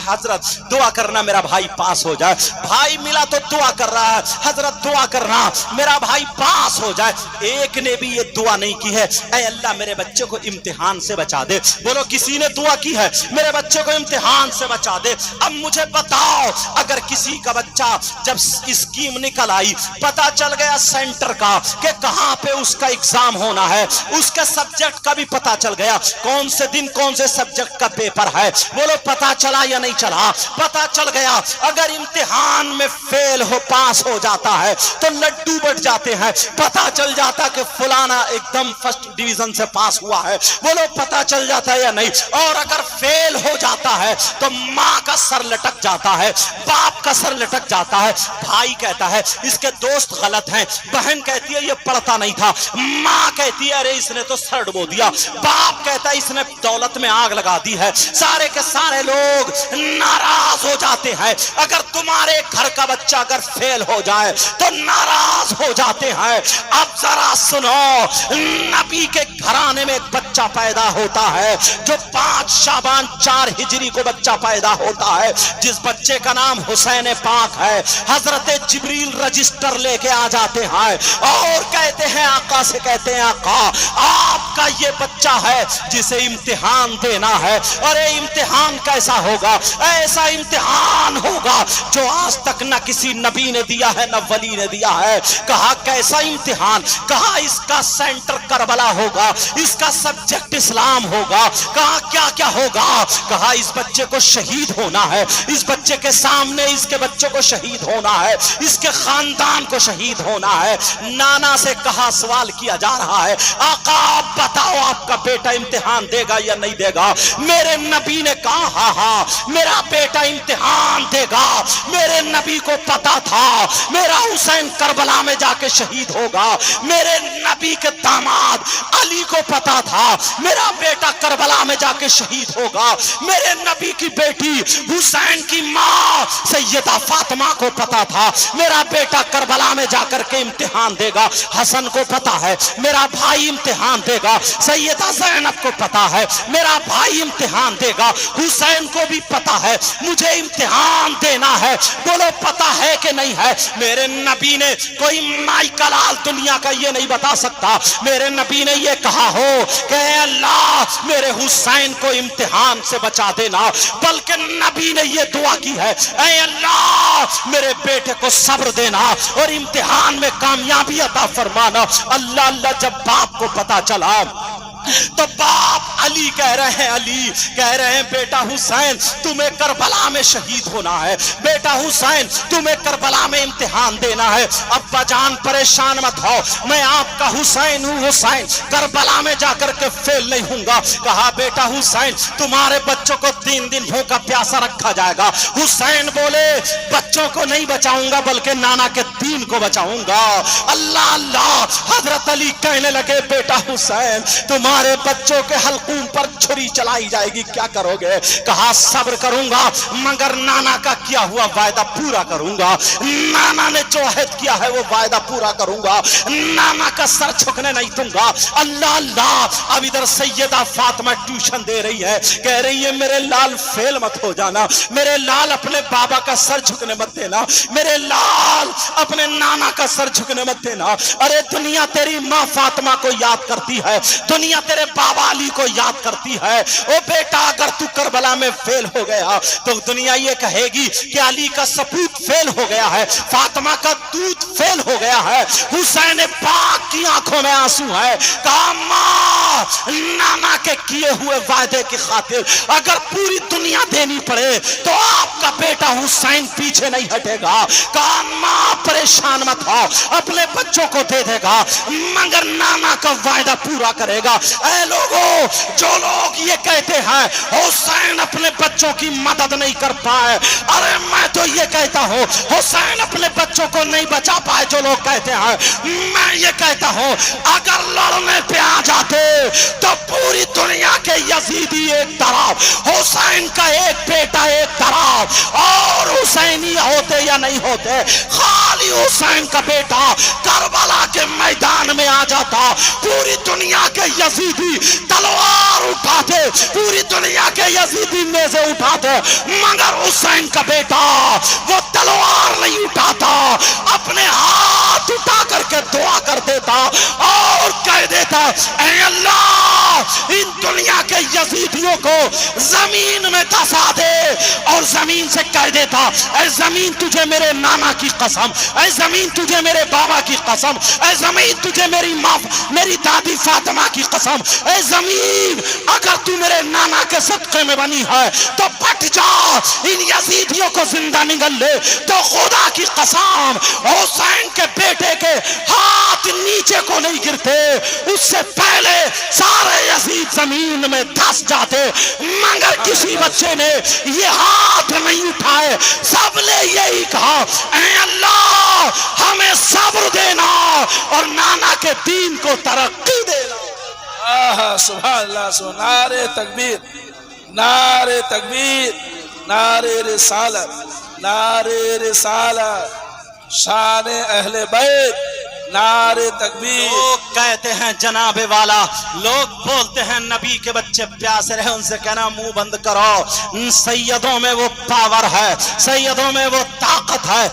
[SPEAKER 4] حضرت دعا کرنا میرا بھائی پاس ہو جائے، بھائی ملا تو دعا کر رہا ہے، حضرت دعا کرنا میرا بھائی پاس ہو جائے۔ ایک نے بھی یہ دعا نہیں کی ہے، اے اللہ میرے بچے کو امتحان سے بچا دے۔ بولو کسی نے دعا کی ہے میرے بچے کو امتحان سے بچا دے۔ اب مجھے بتاؤ، اگر کسی کا بچہ جب اسکیم نکل آئی، پتا چل گیا سینٹر کا کہ کہاں پہ اس کا ایگزام ہونا ہے، اس کے سبجیکٹ کا بھی پتا چل گیا، کون سے دن کون سے سبجیکٹ کا پیپر ہے، بولو پتا چلا یا نہیں چلا؟ پتا چل گیا۔ اگر امتحان میں فیل ہو پاس ہو جاتا ہے تو لڈو بٹ جاتے ہیں، پتا چل جاتا کہ فلانا ایک دم فرسٹ ڈویژن سے پاس ہوا ہے، بولو پتا چل جاتا ہے یا نہیں؟ اور اگر فیل ہو جاتا ہے تو ماں کا سر لٹک جاتا ہے، باپ کا سر لٹک جاتا ہے، بھائی کہتا ہے اس کے دوست غلط ہیں، بہن کہتی ہے یہ پڑھتا نہیں تھا، ماں کہتی ہے ارے اس نے تو سر ڈبو دیا، باپ کہتا ہے اس نے دولت میں آگ لگا دی ہے۔ سارے کے سارے لوگ ناراض ہو جاتے ہیں۔ اگر تمہارے گھر کا بچہ اگر فیل ہو جائے تو ناراض ہو جاتے ہیں۔ اب ذرا سنو، نبی کے گھرانے میں ایک بچہ پیدا ہوتا ہے جو 5 شعبان 4 ہجری کو بچہ پیدا ہوتا ہے، جس بچے کا نام حسین پاک ہے۔ حضرت جبریل رجسٹر لے کے آ جاتے ہیں اور کہتے ہیں آقا سے، کہتے ہیں آقا آپ کا یہ بچہ ہے جسے امتحان دینا ہے، اور یہ امتحان کیسا ہوگا؟ ایسا امتحان ہوگا جو آج تک نہ کسی نبی نے دیا ہے نہ ولی نے دیا ہے۔ کہا کیسا امتحان؟ کہا اس کا سینٹر کربلا ہوگا، اس کا سبجیکٹ اسلام ہوگا۔ کہا کیا کیا ہوگا؟ کہا اس بچے کو شہید ہونا ہے، اس بچے کے سامنے اس کے بچوں کو شہید ہونا ہے، اس کے خاندان کو شہید ہونا ہے۔ نانا سے کہا، سوال کیا جا رہا ہے آقا آپ بتاؤ آپ کا بیٹا امتحان دے گا یا نہیں دے گا؟ میرے نبی نے کہا ہاں ہاں میرا بیٹا امتحان دے گا۔ میرے نبی کو پتا تھا میرا حسین کربلا میں جا کے شہید ہوگا، میرے نبی کے داماد علی کو پتا تھا میرا بیٹا کربلا میں جا کے شہید ہوگا، میرے نبی کی بیٹی حسین کی ماں سیدہ فاطمہ کو پتا تھا میرا بیٹا کربلا میں جا کر کے امتحان دے گا، حسن کو پتا ہے میرا بھائی امتحان دے گا، سیدہ زینب کو پتا ہے میرا بھائی امتحان دے گا، حسین کو بھی پتا ہے مجھے امتحان دینا ہے۔ بولو پتا ہے کہ نہیں ہے؟ میرے نبی نے، کوئی مائیکل آل دنیا کا یہ نہیں بتا سکتا، میرے نبی نے یہ کہا ہو کہ اے اللہ میرے حسین کو امتحان سے بچا دینا، بلکہ نبی نے یہ دعا کی ہے اے اللہ میرے بیٹے کو صبر دینا اور امتحان میں کامیابی عطا فرمانا۔ اللہ اللہ جب باپ کو پتا چلا تو باپ علی کہہ رہے ہیں، علی کہہ رہے ہیں بیٹا حسین تمہیں کربلا میں شہید ہونا ہے، بیٹا حسین تمہیں کربلا میں امتحان دینا ہے۔ ابا جان پریشان مت ہو، میں آپ کا حسین ہوں، حسین کربلا میں جا کر کے فیل نہیں ہوں گا۔ کہا بیٹا حسین تمہارے بچوں کو 3 دن بھوکا پیاسا رکھا جائے گا۔ حسین بولے بچوں کو نہیں بچاؤں گا بلکہ نانا کے دین کو بچاؤں گا۔ اللہ اللہ، حضرت علی کہنے لگے بیٹا حسین تمہارے بچوں کے حلقوم پر چھری چلائی جائے گی، کیا کرو گے؟ کہا صبر کروں گا مگر نانا کا کیا ہوا وعدہ پورا کروں گا، نانا نے جو عہد کیا ہے وہ وعدہ پورا کروں گا، نانا کا سر جھکنے نہیں دوں گا۔ اللہ اللہ، اب ادھر سیدہ فاطمہ ٹیوشن دے رہی ہے، کہہ رہی ہے میرے لال فیل مت ہو جانا، میرے لال اپنے بابا کا سر جھکنے مت دینا، میرے لال اپنے نانا کا سر جھکنے مت دینا۔ ارے دنیا تیری ماں فاطمہ کو یاد کرتی ہے، دنیا تیرے بابا علی کو یاد کرتی ہے۔ او بیٹا اگر تو کربلا میں فیل ہو گیا تو دنیا یہ کہے گی کہ علی کا سپوت فیل ہو گیا ہے، فاطمہ کا دودھ فیل ہو گیا ہے۔ حسین پاک کی آنکھوں میں آنسو ہے، کہا ماں نانا کے کیے ہوئے وعدے کی خاطر اگر پوری دنیا دینی پڑے تو آپ کا بیٹا حسین پیچھے نہیں ہٹے گا۔ کہا ماں پریشان مت ہو، اپنے بچوں کو دے دے گا مگر نانا کا وعدہ پورا کرے گا۔ اے لوگوں جو لوگ یہ کہتے ہیں حسین اپنے بچوں کی مدد نہیں کر پائے، ارے میں تو یہ کہتا ہوں حسین اپنے بچوں کو نہیں بچا پائے جو لوگ کہتے ہیں، میں یہ کہتا ہوں اگر لڑنے پہ آ جاتے تو پوری دنیا کے یزیدی ایک طرف، حسین کا ایک بیٹا ایک طرف، اور حسینی ہوتے یا نہیں ہوتے، خالی حسین کا بیٹا کربلا کے میدان میں آ جاتا، پوری دنیا کے یزیدی تلوار اٹھاتے، پوری دنیا کے یزیدی نیزے اٹھاتے، مگر حسین کا بیٹا وہ تلوار نہیں اٹھاتا، اپنے ہاتھ اٹھا کر کے دعا کر دیتا اور کہہ دیتا اے اللہ ان دنیا کے یزیدیوں کو زمین میں دھسا دے، اور زمین سے کہہ دیتا اے زمین تجھے میرے نانا کی قسم، اے زمین تجھے میرے بابا کی قسم، اے زمین تجھے میری دادی فاطمہ کی قسم، اے زمین اگر تو میرے نانا کے صدقے میں بنی ہے تو پھٹ جا، ان یزیدیوں کو زندہ نگل لے۔ تو خدا کی قسم حسین کے بیٹے کے ہاتھ نیچے کو نہیں گرتے، اس سے پہلے سارے یزید زمین میں دھس جاتے، مگر کسی بچے نے یہ ہاتھ نہیں اٹھائے، سب نے یہی کہا اے اللہ ہمیں صبر دینا اور نانا کے دین کو ترقی دینا۔
[SPEAKER 5] سبحان اللہ، سبحان نعرے تکبیر، نعرے تکبیر، نعرے رسالت، نعرے رسالت، شان اہل بیت، نعرے تکبیر۔
[SPEAKER 4] لوگ کہتے ہیں جناب والا، لوگ بولتے ہیں نبی کے بچے پیاسے رہے، ان سے کہنا منہ بند کرو، سیدوں میں وہ پاور ہے، سیدوں میں وہ طاقت ہے،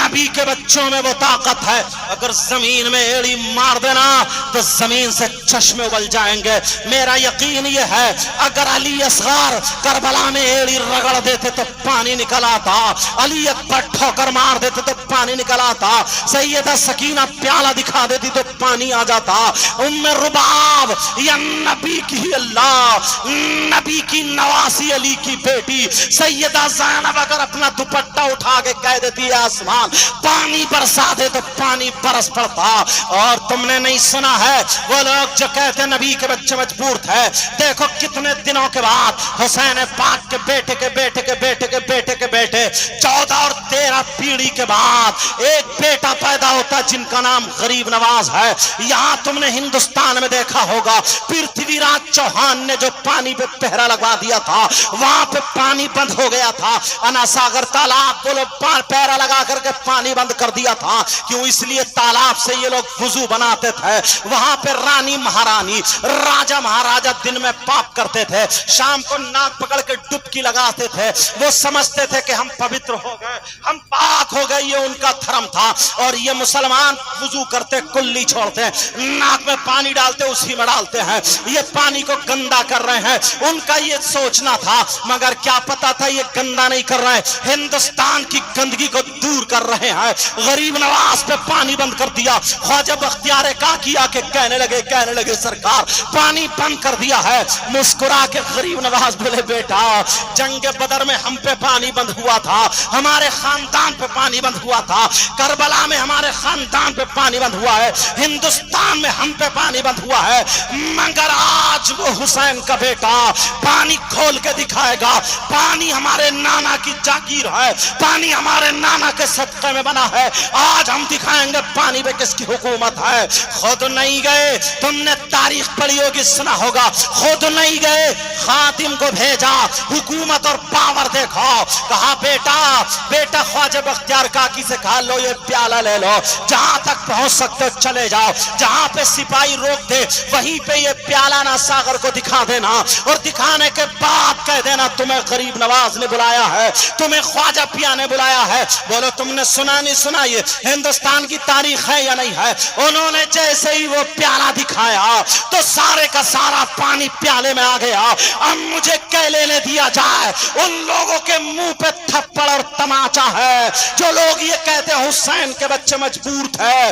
[SPEAKER 4] نبی کے بچوں میں وہ طاقت ہے، اگر زمین میں ایڑی مار دینا تو زمین سے چشمے ابل جائیں گے۔ میرا یقین یہ ہے اگر علی اصغر کربلا میں ایڑی رگڑ دیتے تو پانی نکل آتا، علی اکبر ٹھوکر مار دیتے تو پانی نکل آتا، سیدہ سکینہ پیالہ دکھا دیتی تو پانی آ جاتا، ام رباب یا نبی کی اللہ نبی کی نواسی علی کی بیٹی سیدہ زینب اگر اپنا دوپٹہ اٹھا کے کہہ دیتی ہے آسمان پانی برسا دے تو پانی برس پڑتا۔ اور تم نے نہیں سنا ہے وہ لوگ جو کہتے نبی کے بچے مجبور تھے، دیکھو کتنے دنوں کے بعد حسین پاک کے بیٹے کے بیٹے کے بیٹے کے بیٹے کے بیٹے 14 اور 13 پیڑھی کے بعد ایک بیٹا پیدا ہوتا جن کا نام غریب نواز ہے۔ یہاں تم نے ہندوستان میں دیکھا ہوگا پرتھوی راج چوہان نے جو پانی پہ پہرا لگوا دیا تھا، وہاں پہ پانی بند ہو گیا تھا، انا ساگر تالاب کو لوگ پہرا لگا کر کے پانی بند کر دیا تھا، کیوں؟ اس لیے تالاب سے یہ لوگ وضو بناتے تھے، وہاں پہ رانی مہارانی راجہ مہاراجہ دن میں پاپ کرتے تھے، شام کو ناک پکڑ کے ڈبکی لگاتے تھے، وہ سمجھتے تھے کہ ہم پوتر ہو گئے، ہم پاک ہو گئے، یہ ان کا دھرم تھا۔ اور یہ مسلمان وضو کرتے کلی چھوڑتے ہیں، ناک میں پانی ڈالتے اسی میں ڈالتے ہیں، یہ پانی کو گندا کر رہے ہیں، ان کا یہ سوچنا تھا، مگر کیا پتا تھا یہ گندا نہیں کر رہے ہیں، ہندوستان کی گندگی کو دور کر رہے ہیں۔ غریب نواز پہ پانی بند کر دیا، خواجہ بختیار کاکی آ کے کہنے لگے سرکار پانی بند کر دیا ہے، مسکرا کے غریب نواز بولے بیٹا جنگ بدر میں ہم پہ پانی بند ہوا تھا، ہمارے خاندان پہ پانی بند ہوا تھا، کربلا میں ہمارے خاندان پہ پانی بند ہوا ہے، ہندوستان میں ہم پہ پانی بند ہوا ہے، مگر آج وہ حسین کا بیٹا پانی کھول کے دکھائے گا، پانی ہمارے نانا کی جاگیر ہے، پانی ہمارے نانا کے صدقے میں بنا ہے، آج ہم دکھائیں گے پانی پہ کس کی حکومت ہے۔ خود نہیں گئے، تم نے تاریخ پڑھی ہوگی سنا ہوگا، خود نہیں گئے، خاتم کو بھیجا، حکومت اور پاور دیکھو، کہا بیٹا خواجہ بختیار کاکی سے کہا لو یہ پیالہ لے لو، جہاں تک پہنچ سکتے ہو چلے جاؤ، جہاں پہ سپاہی روک دے وہیں پہ یہ پیالہ نا ساغر کو دکھا دینا، اور دکھانے کے بعد کہہ دینا تمہیں غریب نواز نے بلایا ہے، تمہیں خواجہ پیا نے بلایا ہے۔ بولو تم نے سنا نہیں سنا؟ یہ ہندوستان کی تاریخ ہے یا نہیں ہے؟ انہوں نے جیسے ہی وہ پیالہ دکھایا تو سارے کا سارا پانی پیالے میں آ گیا۔ اب مجھے کہہ لینے دیا جائے ان لوگوں کے منہ پہ تھپڑ اور تماچا ہے جو لوگ یہ کہتے ہیں حسین کے بچے مجبور تھے،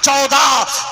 [SPEAKER 4] 14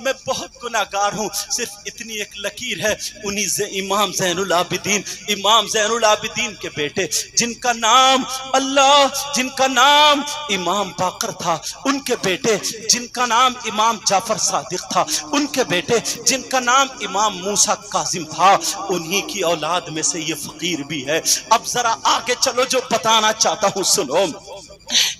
[SPEAKER 4] میں بہت گناہگار ہوں، صرف اتنی ایک لکیر ہے، انہی سے امام زین العابدین کے بیٹے جن کا نام امام باقر تھا، ان کے بیٹے جن کا نام امام جعفر صادق تھا، ان کے بیٹے جن کا نام امام موسیٰ کاظم تھا، انہی کی اولاد میں سے یہ فقیر بھی ہے۔ اب ذرا آگے چلو، جو بتانا چاہتا ہوں سنو۔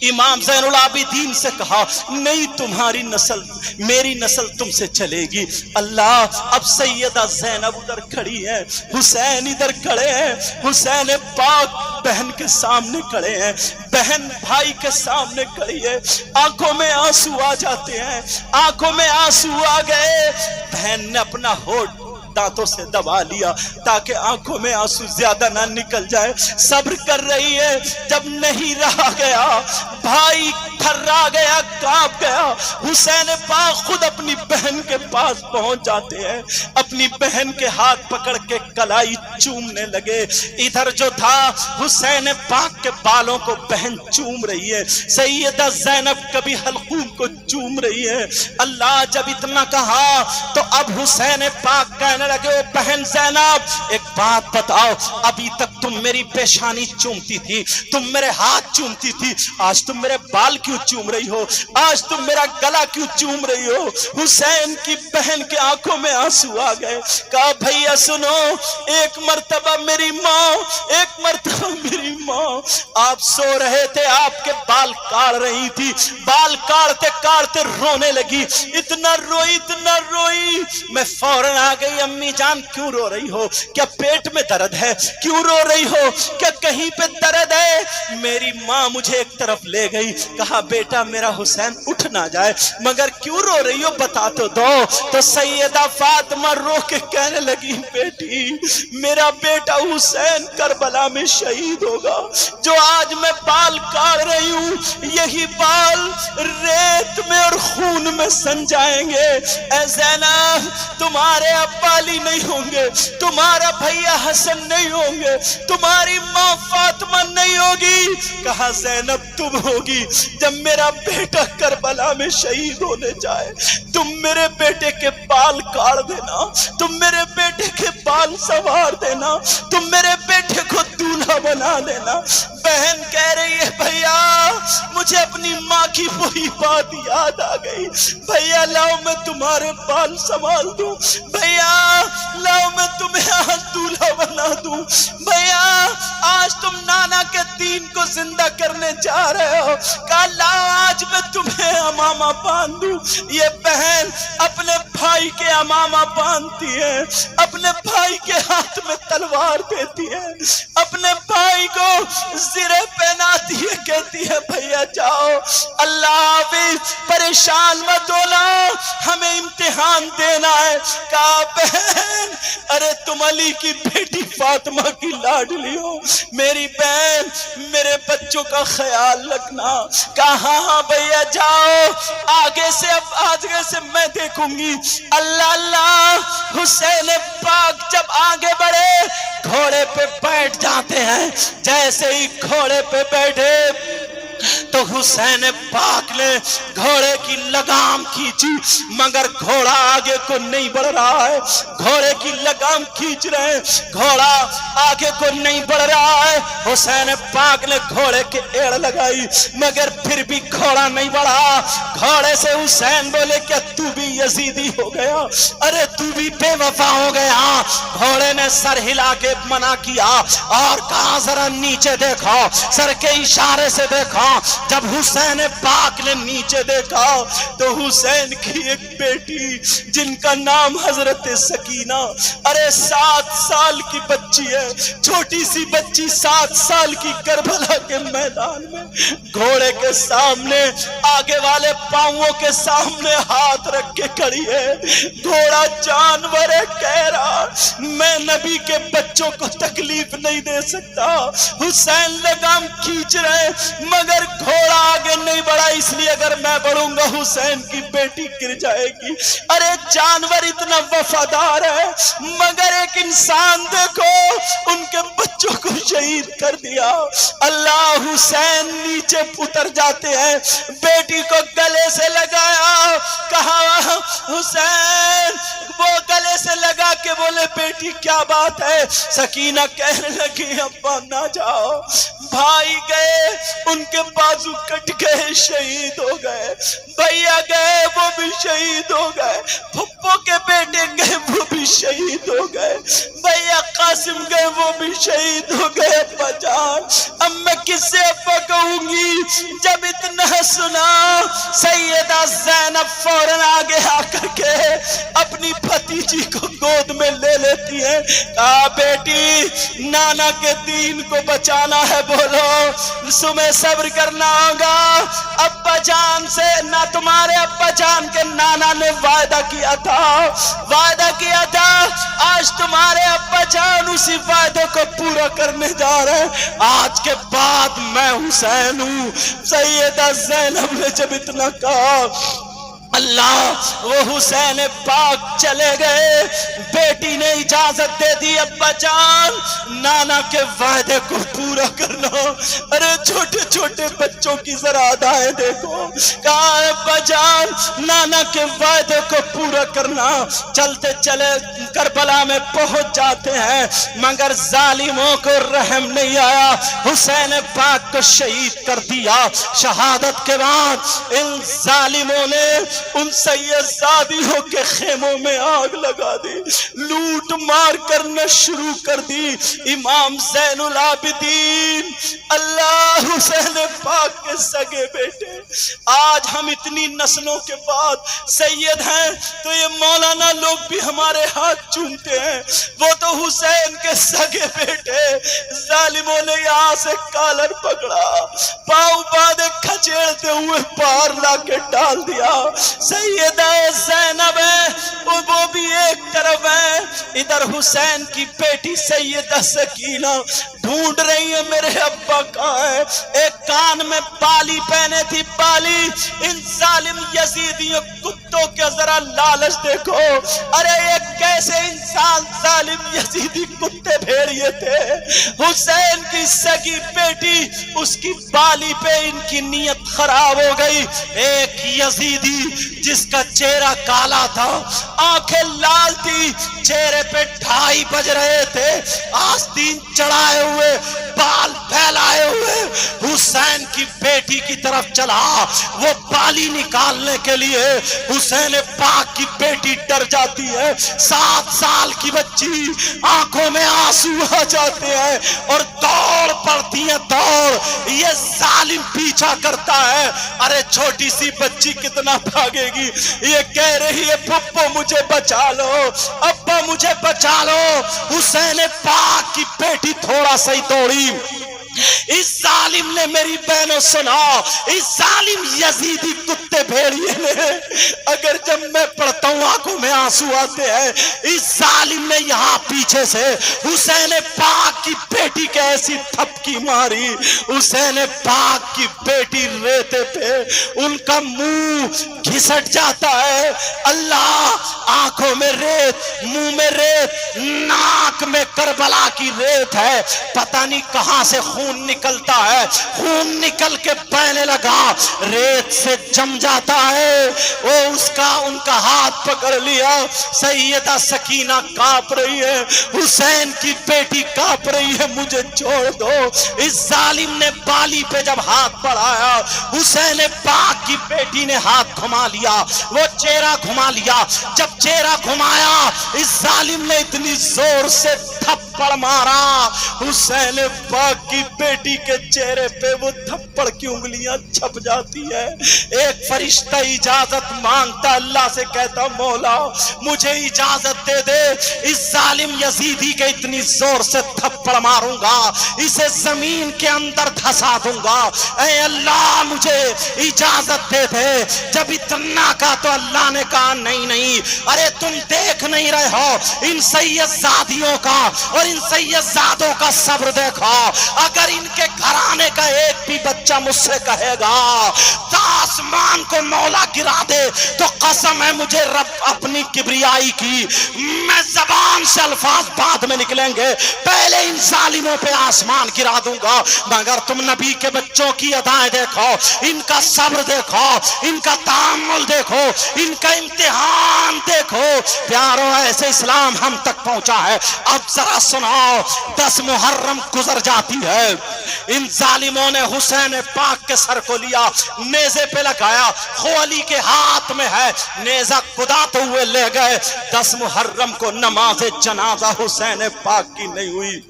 [SPEAKER 4] امام زین العابدین سے کہا نہیں، تمہاری نسل میری نسل تم سے چلے گی۔ اللہ، اب سیدہ زینب ادھر کھڑی ہے، حسین ادھر کھڑے ہیں، حسین پاک بہن کے سامنے کھڑے ہیں، بہن بھائی کے سامنے کھڑی ہے، آنکھوں میں آنسو آ جاتے ہیں، آنکھوں میں آنسو آ گئے۔ بہن نے اپنا ہونٹ دانتوں سے دبا لیا تاکہ آنکھوں میں آنسو زیادہ نہ نکل جائے، صبر کر رہی ہے۔ جب نہیں رہا گیا، بھائی تھرا گیا، کانپ گیا، حسین پاک خود اپنی بہن کے پاس پہنچ جاتے ہیں، اپنی بہن کے ہاتھ پکڑ کے کلائی چومنے لگے۔ ادھر جو تھا حسین پاک کے بالوں کو بہن چوم رہی ہے، سیدہ زینب کبھی حلقوم کو چوم رہی ہے۔ اللہ جب اتنا کہا تو اب حسین پاک کہنے لگے بہن زینب ایک بات بتاؤ، ابھی تک تم میری پیشانی چومتی تھی، تم میرے ہاتھ چومتی تھی، آج تم میرے بال کیوں چوم رہی ہو؟ آج تم میرا گلا کیوں چوم رہی ہو؟ حسین کی بہن کے آنکھوں میں آنسو آ گئے، کہا بھیا سنو، ایک مرتبہ میری ماں آپ سو رہے تھے، آپ کے بال کاٹ رہی تھی، بال کاٹتے کاٹتے رونے لگی، اتنا روئی، میں فوراً آ گئی، امی جان کیوں رو رہی ہو؟ کیا پیٹ میں درد ہے؟ کیوں رو رہی ہو؟ کیا کہیں پہ درد ہے؟ میری ماں مجھے ایک طرف لے گئی، کہا بیٹا میرا حسین اٹھ نہ جائے، مگر کیوں رو رہی ہو بتا تو دو۔ تو سیدہ فاطمہ رو کے کہنے لگی بیٹی میرا بیٹا حسین کربلا میں شہید ہوگا، جو آج میں بال کاٹ رہی ہوں یہی بال ریت میں اور خون میں سن جائیں گے۔ اے زینب تمہارے ابا علی نہیں ہوں گے، تمہارا بھیا حسن نہیں ہوں گے، تمہاری ماں فاطمہ نہیں ہوگی۔ کہا زینب تم ہوگی، جب میرا بیٹا کربلا میں شہید ہونے جائے تم میرے بیٹے کے بال کاٹ دینا، تم میرے بیٹے کے بال سنوار دینا، تم میرے بیٹے کو دولہا بنا دینا۔ بہن کہہ رہی ہے بھیا مجھے اپنی ماں کی وہی بات یاد آ گئی، بھیا لاؤ میں تمہارے بال سنبھال دوں، بھیا لاؤ میں تمہیں آج دولہا بنا دوں، بھیا آج تم نانا کے دین کو زندہ کرنے جا رہے ہو، کہا لاؤ آج میں تمہیں امامہ باندھ دوں۔ یہ بہن اپنے بھائی کے امامہ باندھتی ہے، اپنے بھائی کے ہاتھ میں تلوار دیتی ہے، اپنے بھائی کو زرے پہناتی ہے، کہتی ہے بھیا جاؤ اللہ حافظ، پریشان مت ہونا، ہمیں امتحان دینا ہے۔ کہا بہن ارے تم علی کی بیٹی فاطمہ کی لاڈلی ہو، میری بہن میرے بچوں کا خیال رکھنا۔ کہا ہاں بھیا جاؤ، آگے سے میں دیکھوں گی۔ اللہ حسین پاک جب آگے بڑھے گھوڑے پہ بیٹھ جاتے ہیں، جیسے ہی گھوڑے پہ بیٹھے تو حسین پاک نے گھوڑے کی لگام کھینچی، مگر گھوڑا آگے کو نہیں بڑھ رہا ہے، گھوڑے کی لگام کھینچ رہے ہیں، گھوڑا آگے کو نہیں بڑھ رہا ہے۔ حسین پاک نے گھوڑے کے ایڑ لگائی مگر پھر بھی گھوڑا نہیں بڑھا۔ گھوڑے سے حسین بولے کیا تو بھی یزیدی ہو گیا؟ ارے تو بھی بے وفا ہو گیا؟ گھوڑے نے سر ہلا کے منع کیا اور کہا ذرا نیچے دیکھو، سر کے اشارے سے دیکھو۔ جب حسین پاک نے نیچے دیکھا تو حسین کی ایک بیٹی جن کا نام حضرت سکینہ، ارے 7 سال کی بچی ہے، چھوٹی سی بچی 7 سال کی، کربلا کے میدان میں گھوڑے کے سامنے آگے والے پاؤں کے سامنے ہاتھ رکھ کے کھڑی ہے۔ گھوڑا جانور ہے، کہہ رہا میں نبی کے بچوں کو تکلیف نہیں دے سکتا۔ حسین لگام کھینچ رہے مگر گھوڑا آگے نہیں بڑھا، اس لیے اگر میں بڑھوں گا حسین کی بیٹی گر جائے گی۔ ارے جانور اتنا وفادار ہے مگر ایک انسان دیکھو ان کے بچوں کو شہید شہید کر دیا۔ اللہ حسین نیچے اتر جاتے ہیں، بیٹی کو گلے سے لگایا، کہا حسین، وہ گلے سے لگا کے بولے بیٹی کیا بات ہے؟ سکینہ کہنے لگی ابا نہ جاؤ، بھائی گئے ان کے بازو کٹ گئے شہید ہو گئے، بھیا گئے وہ بھی شہید ہو گئے، پھپھو کے بیٹے گئے وہ بھی شہید ہو گئے، بھیا قاسم گئے وہ بھی شہید ہو گئے۔ ابا جان اب میں کس سے ابا کہوں گی؟ جب اتنا سنا سیدہ زینب فوراً آگے آ کر کے اپنی بھتیجی کو گود میں لے لیتی ہے، کہا بیٹی نانا کے دین کو بچانا ہے، بولو تمہیں صبر کرنا ہوگا، ابا جان سے نہ تمہارے ابا جان کے نانا نے وعدہ کیا تھا، آج تمہارے ابا جان اسی وعدے کو پورا کرنے جا رہے ہیں، آج کے بعد میں حسین ہوں۔ سیدہ زینب نے جب اتنا کہا اللہ، وہ حسین پاک چلے گئے، بیٹی نے اجازت دے دی ابا جان نانا کے وعدے کو پورا کرنا۔ ارے چھوٹے چھوٹے بچوں کی ذرا ادائیں دیکھو، کہا ابا جان نانا کے وعدے کو پورا کرنا۔ چلتے چلے کربلا میں پہنچ جاتے ہیں، مگر ظالموں کو رحم نہیں آیا، حسین پاک کو شہید کر دیا۔ شہادت کے بعد ان ظالموں نے ان سید زادیوں کے خیموں میں آگ لگا دی، لوٹ مار کرنا شروع کر دی۔ امام زین العابدین اللہ حسین پاک کے سگے بیٹے، آج ہم اتنی نسلوں کے بعد سید ہیں تو یہ مولانا لوگ بھی ہمارے ہاتھ چومتے ہیں، وہ تو حسین کے سگے بیٹے، ظالموں نے یہاں سے کالر پکڑا، پاؤں باندھے کھچیڑتے ہوئے پار لا کے ڈال دیا۔ سیدہ زینب ہے وہ بھی ایک طرف ہے، ادھر حسین کی بیٹی سیدہ سکینہ ڈھونڈ رہی ہے میرے ابا کہاں ہے۔ ایک کان میں بالی پہنے تھی، بالی، ان ظالم یزیدیوں کتوں کے ذرا لالچ دیکھو، ارے ایک کیسے انسان ظالم یزیدی کتے بھیڑیے تھے، حسین کی سگی بیٹی اس کی بالی پہ ان کی نیت خراب ہو گئی۔ ایک یزیدی جس کا چہرہ کالا تھا، آنکھیں لال تھی، چہرے پہ 2:30 بج رہے تھے، آستین چڑھائے ہوئے، بال پھیلائے ہوئے، حسین کی بیٹی کی طرف چلا، وہ بالی نکالنے کے لیے حسین پاک کی بیٹی ڈر جاتی ہے، 7 سال کی بچی، آنکھوں میں آنسو آ جاتے ہیں اور دوڑ پڑتی ہیں، دوڑ، یہ ظالم پیچھا کرتا ہے، ارے چھوٹی سی بچی کتنا بھاگے گی، یہ کہہ رہی ہے پھپھو مجھے بچا لو، ابا مجھے بچا لو۔ حسین پاک کی بیٹی تھوڑا سا ہی دوڑی، اس ظالم نے میری بہنوں سنا، اس ظالم یزیدی کتے بھیڑیے نے، اگر جب میں پڑھتا ہوں آنکھوں میں آنسو آتے ہیں، اس ظالم نے یہاں پیچھے سے حسین پاک کی بیٹی کے ایسی تھپکی ماری، حسین پاک کی بیٹی ریتے پہ ان کا منہ گھسٹ جاتا ہے، اللہ، آنکھوں میں ریت، منہ میں ریت، ناک میں کربلا کی ریت ہے، پتہ نہیں کہاں سے خون نکلتا ہے، خون نکل کے بہنے لگا، ریت سے جم جاتا ہے، وہ ان کا ہاتھ پکڑ لیا، سیدہ سکینہ کانپ رہی ہے، حسین کی بیٹی کانپ رہی ہے، مجھے چھوڑ دو۔ اس ظالم نے بالی پہ جب ہاتھ بڑھایا، حسین پاک کی بیٹی نے ہاتھ گھما لیا، وہ چہرہ گھما لیا، جب چہرہ گھمایا اس ظالم نے اتنی زور سے تھپڑ مارا، حسین پاک کی بیٹی کے چہرے پہ وہ تھپڑ کی انگلیاں چھپ جاتی ہے۔ ایک فرشتہ اجازت مانگتا، اللہ سے کہتا مولا مجھے اجازت دے دے، اس ظالم یزیدی کے اتنی زور سے تھپڑ ماروں گا، اسے زمین کے اندر دھسا دوں گا، اے اللہ مجھے اجازت دے دے۔ جب اتنا کہا تو اللہ نے کہا نہیں نہیں، ارے تم دیکھ نہیں رہے ہو ان سید زادیوں کا اور ان سید زادوں کا صبر دیکھو، اگر اگر ان کے گھرانے کا ایک بھی بچہ مجھ سے کہے گا آسمان کو مولا گرا دے تو قسم ہے مجھے رب اپنی کبریائی کی، میں زبان سے الفاظ بعد میں نکلیں گے، پہلے ان ظالموں پہ آسمان گرا دوں گا۔ مگر تم نبی کے بچوں کی ادائیں دیکھو، ان کا صبر دیکھو، ان کا تحمل دیکھو، ان کا امتحان دیکھو۔ پیارو ایسے اسلام ہم تک پہنچا ہے۔ اب ذرا سناؤ، 10 محرم گزر جاتی ہے، ان ظالموں نے حسین پاک کے سر کو لیا، نیزے پہ لگایا، خولی کے ہاتھ میں ہے، نیزہ کداتے ہوئے لے گئے۔ 10 محرم کو نماز جنازہ حسین پاک کی نہیں ہوئی۔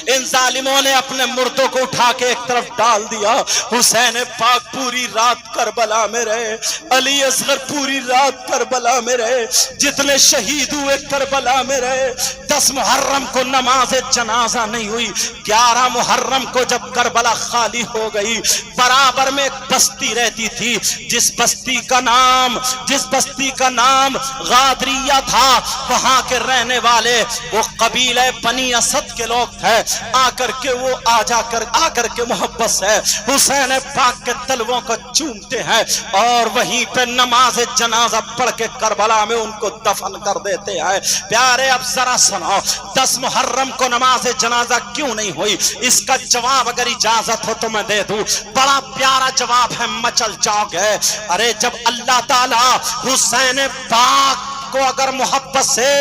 [SPEAKER 4] ان ظالموں نے اپنے مردوں کو اٹھا کے ایک طرف ڈال دیا۔ حسین پاک پوری رات کربلا میں رہے، علی اصغر پوری رات کربلا میں رہے، جتنے شہید ہوئے کربلا میں رہے۔ 10 محرم کو نماز جنازہ نہیں ہوئی۔ 11 محرم کو جب کربلا خالی ہو گئی، برابر میں ایک بستی رہتی تھی، جس بستی کا نام غادریہ تھا۔ وہاں کے رہنے والے وہ قبیلہ بنی اسد کے لوگ ہے، آ کر کے محبت سے حسین پاک کے تلووں کو چومتے ہیں اور وہیں پہ نماز جنازہ پڑھ کے کربلا میں ان کو دفن کر دیتے ہیں۔ پیارے اب ذرا سنو، 10 محرم کو نماز جنازہ کیوں نہیں ہوئی؟ اس کا جواب اگر اجازت ہو تو میں دے دوں۔ بڑا پیارا جواب ہے، مچل جاؤ گے۔ ارے جب اللہ تعالی حسین پاک کو اگر محبت سے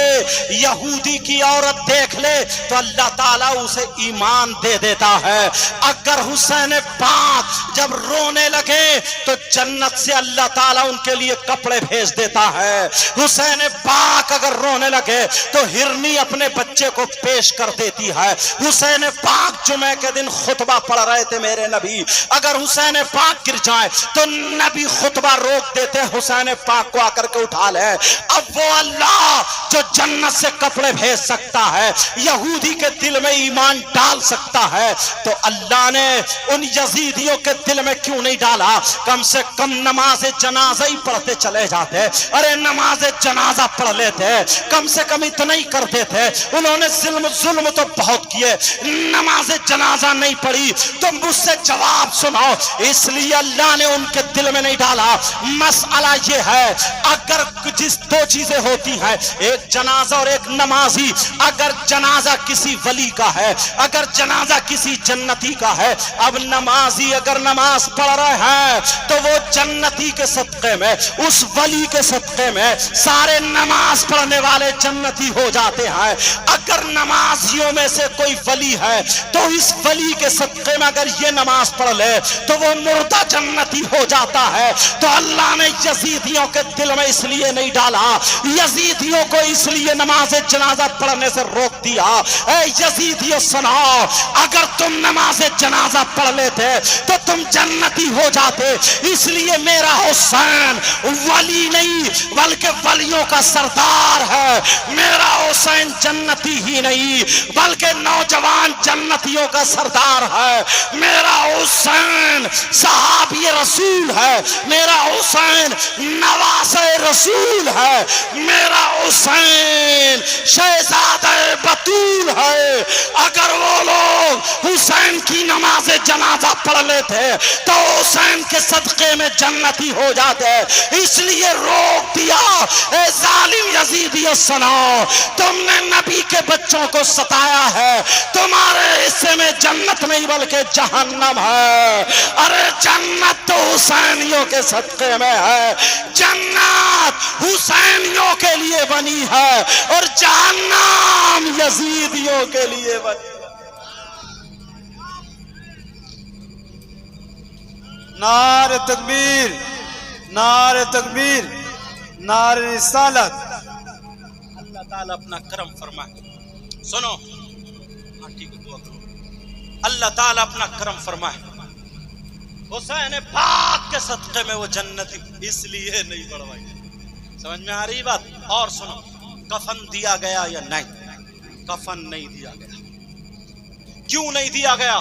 [SPEAKER 4] یہودی کی عورت دیکھ لے تو اللہ تعالیٰ اسے ایمان دے دیتا ہے۔ اگر حسین پاک جب رونے لگے تو جنت سے اللہ تعالیٰ ان کے لیے کپڑے بھیج دیتا ہے۔ حسین پاک اگر رونے لگے تو ہرنی اپنے بچے کو پیش کر دیتی ہے۔ حسین پاک جمعہ کے دن خطبہ پڑھ رہے تھے میرے نبی، اگر حسین پاک گر جائے تو نبی خطبہ روک دیتے، حسین پاک کو آ کر کے اٹھا لے۔ اب وہ اللہ جو جنت سے کپڑے بھیج سکتا ہے، یہودی کے دل میں ایمان ڈال سکتا ہے، تو اللہ نے ان یزیدیوں کے دل میں کیوں نہیں ڈالا؟ کم سے کم نماز جنازہ ہی پڑھتے چلے جاتے۔ ارے نماز جنازہ پڑھ لیتے، کم سے کم اتنا ہی کرتے تھے۔ انہوں نے ظلم تو بہت کیے، نماز جنازہ نہیں پڑھی تو مجھ سے جواب سناؤ، اس لیے اللہ نے ان کے دل میں نہیں ڈالا۔ مسئلہ یہ ہے، اگر جس 2 چیزیں ہوتی ہیں، ایک جنازہ اور ایک نمازی، اگر جنازہ کسی ولی کا ہے، اگر جنازہ کسی جنتی کا ہے، اب نمازی اگر نماز پڑھ رہے ہیں تو وہ جنتی کے صدقے میں، اس ولی کے صدقے میں سارے نماز پڑھنے والے جنتی ہو جاتے ہیں۔ اگر نمازیوں میں سے کوئی ولی ہے تو اس ولی کے صدقے میں اگر یہ نماز پڑھ لے تو وہ مردہ جنتی ہو جاتا ہے۔ تو اللہ نے یزیدیوں کے دل میں اس لیے نہیں ڈالا، یزیدیوں کو اس لیے نماز جنازہ پڑھنے سے روک دیا۔ اے یزیدیوں سنو، اگر تم نماز جنازہ پڑھ لیتے تو تم جنتی ہو جاتے۔ اس لیے میرا حسین ولی نہیں بلکہ ولیوں کا سردار ہے۔ میرا حسین جنتی ہی نہیں بلکہ نوجوان جنتیوں کا سردار ہے۔ میرا حسین صحابی رسول ہے، میرا حسین نواسہ رسول ہے، میرا حسین شہزادہ بطول ہے۔ اگر وہ لوگ حسین کی نماز جنازہ پڑھ لیتے تو حسین کے صدقے میں جنتی ہو جاتے، اس لیے روک دیا۔ اے ظالم یزیدیوں سنو، تم نے نبی کے بچوں کو ستایا ہے، تمہارے حصے میں جنت نہیں بلکہ جہنم ہے۔ ارے جنت تو حسینیوں کے صدقے میں ہے، جنت حسینیوں کے لیے بنی ہے اور جہنم یزیدیوں کے لیے بنی۔
[SPEAKER 6] نعرہ تکبیر، نعرہ تکبیر، نعرہ رسالت۔
[SPEAKER 4] اللہ تعالیٰ اپنا کرم فرمائے۔ سنو، ٹھیک ہے، دعا کرو۔ اللہ تعالیٰ اپنا کرم فرمائے، حسین پاک کے صدقے میں وہ جنتی اس لیے نہیں بڑھوائی۔ سمجھ میں آ رہی بات؟ اور سنو، کفن دیا گیا یا نہیں؟ کفن نہیں دیا گیا۔ کیوں نہیں دیا گیا؟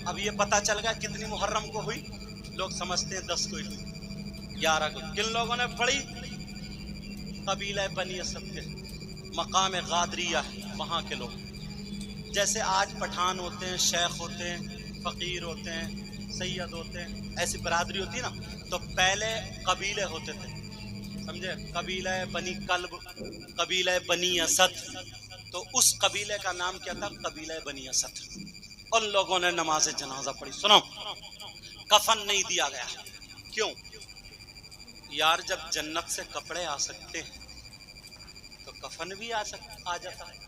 [SPEAKER 4] اب یہ پتا چل گیا کتنی محرم کو ہوئی؟ لوگ سمجھتے ہیں 10 کو ہوئی، 11 کو۔ کن لوگوں نے پڑھی؟ قبیلہ بنی اسد کے، مقام غادریہ ہے وہاں کے لوگ۔
[SPEAKER 1] جیسے آج پٹھان ہوتے ہیں، شیخ ہوتے ہیں، فقیر ہوتے ہیں، سید ہوتے ہیں، ایسی برادری ہوتی ہے نا، تو پہلے قبیلے ہوتے تھے، سمجھے؟ قبیلہ بنی کلب، قبیلہ بنی اسد، تو اس قبیلے کا نام کیا تھا؟ قبیلہ بنی اسد۔ ان لوگوں نے نماز جنازہ پڑھی۔ سنو، کفن نہیں دیا گیا، کیوں؟ یار جب جنت سے کپڑے آ سکتے ہیں تو کفن بھی آ جاتا ہے،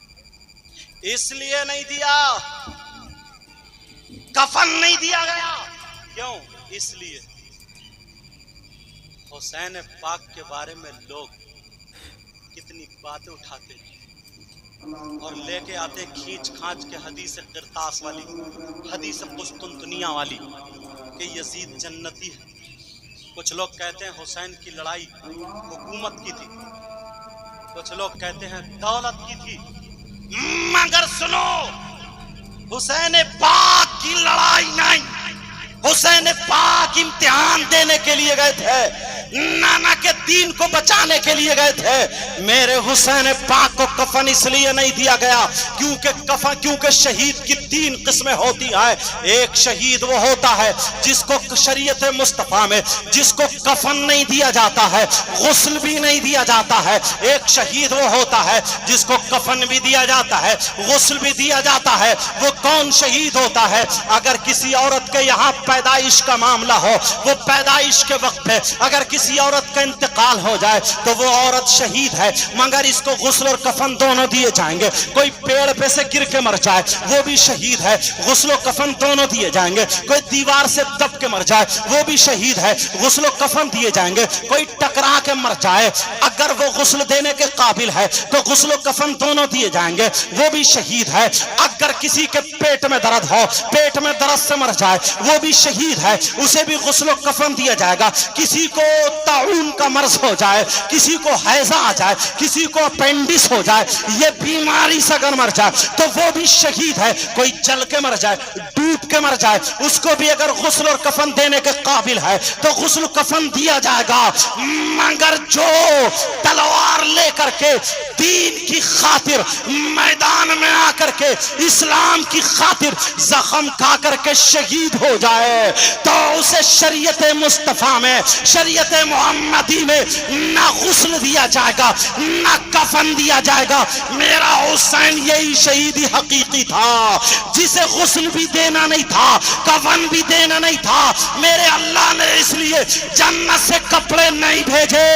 [SPEAKER 1] اس لیے نہیں دیا، کفن نہیں دیا گیا۔ کیوں؟ اس لیے حسین پاک کے بارے میں لوگ کتنی باتیں اٹھاتے ہیں اور لے کے آتے کھینچ کھانچ کے حدیث قرطاس والی، حدیث قسطنطنیہ والی کہ یزید جنتی ہے۔ کچھ لوگ کہتے ہیں حسین کی لڑائی حکومت کی تھی، کچھ لوگ کہتے ہیں دولت کی تھی، مگر سنو، حسین پاک کی لڑائی نہیں، حسین پاک امتحان دینے کے لیے گئے تھے، نانا کے دین کو بچانے کے لیے گئے تھے۔ میرے حسین پاک کو کفن اس لیے نہیں دیا گیا کیونکہ شہید کی 3 قسمیں ہوتی ہیں۔ ایک شہید وہ ہوتا ہے جس کو شریعت مصطفیٰ میں جس کو کفن نہیں دیا جاتا ہے، غسل بھی نہیں دیا جاتا ہے۔ ایک شہید وہ ہوتا ہے جس کو کفن بھی دیا جاتا ہے، غسل بھی دیا جاتا ہے۔ وہ کون شہید ہوتا ہے؟ اگر کسی عورت کے یہاں پیدائش کا معاملہ ہو، وہ پیدائش کے وقت پہ اگر کسی عورت کا انتقال ہو جائے تو وہ عورت شہید ہے، مگر اس کو غسل اور کفن دونوں دیے جائیں گے۔ کوئی پیڑ پہ سے گر کے مر جائے وہ بھی شہید ہے، غسل و کفن دونوں دیے جائیں گے۔ کوئی دیوار سے دب کے مر جائے وہ بھی شہید ہے، غسل و کفن دیے جائیں گے۔ کوئی ٹکرا کے مر جائے اگر وہ غسل دینے کے قابل ہے تو غسل و کفن دونوں دیے جائیں گے، وہ بھی شہید ہے۔ اگر کسی کے پیٹ میں درد ہو، پیٹ میں درد سے مر جائے وہ بھی شہید ہے، اسے بھی غسل و کفن دیا جائے گا۔ کسی کو طاعون کا مرض ہو جائے، کسی کو حیضہ آ جائے، کسی کو اپینڈس ہو جائے، یہ بیماری سے اگر مر جائے تو وہ بھی شہید ہے۔ کوئی جل کے مر جائے، ڈوب کے مر جائے، اس کو بھی اگر غسل اور کفن دینے کے قابل ہے تو غسل کفن دیا جائے گا۔ مگر جو تلوار لے کر کے دین کی خاطر میدان میں آ کر کے اسلام کی خاطر زخم کھا کر کے شہید ہو جائے تو اسے شریعت مصطفیٰ میں، شریعت محمدی میں نہ غسل دیا جائے گا نہ کفن دیا جائے گا۔ میرا حسین یہی شہیدی حقیقی تھا جسے غسل بھی دینا نہیں تھا، کفن بھی دینا نہیں تھا۔ میرے اللہ نے اس لیے جنت سے کپڑے نہیں بھیجے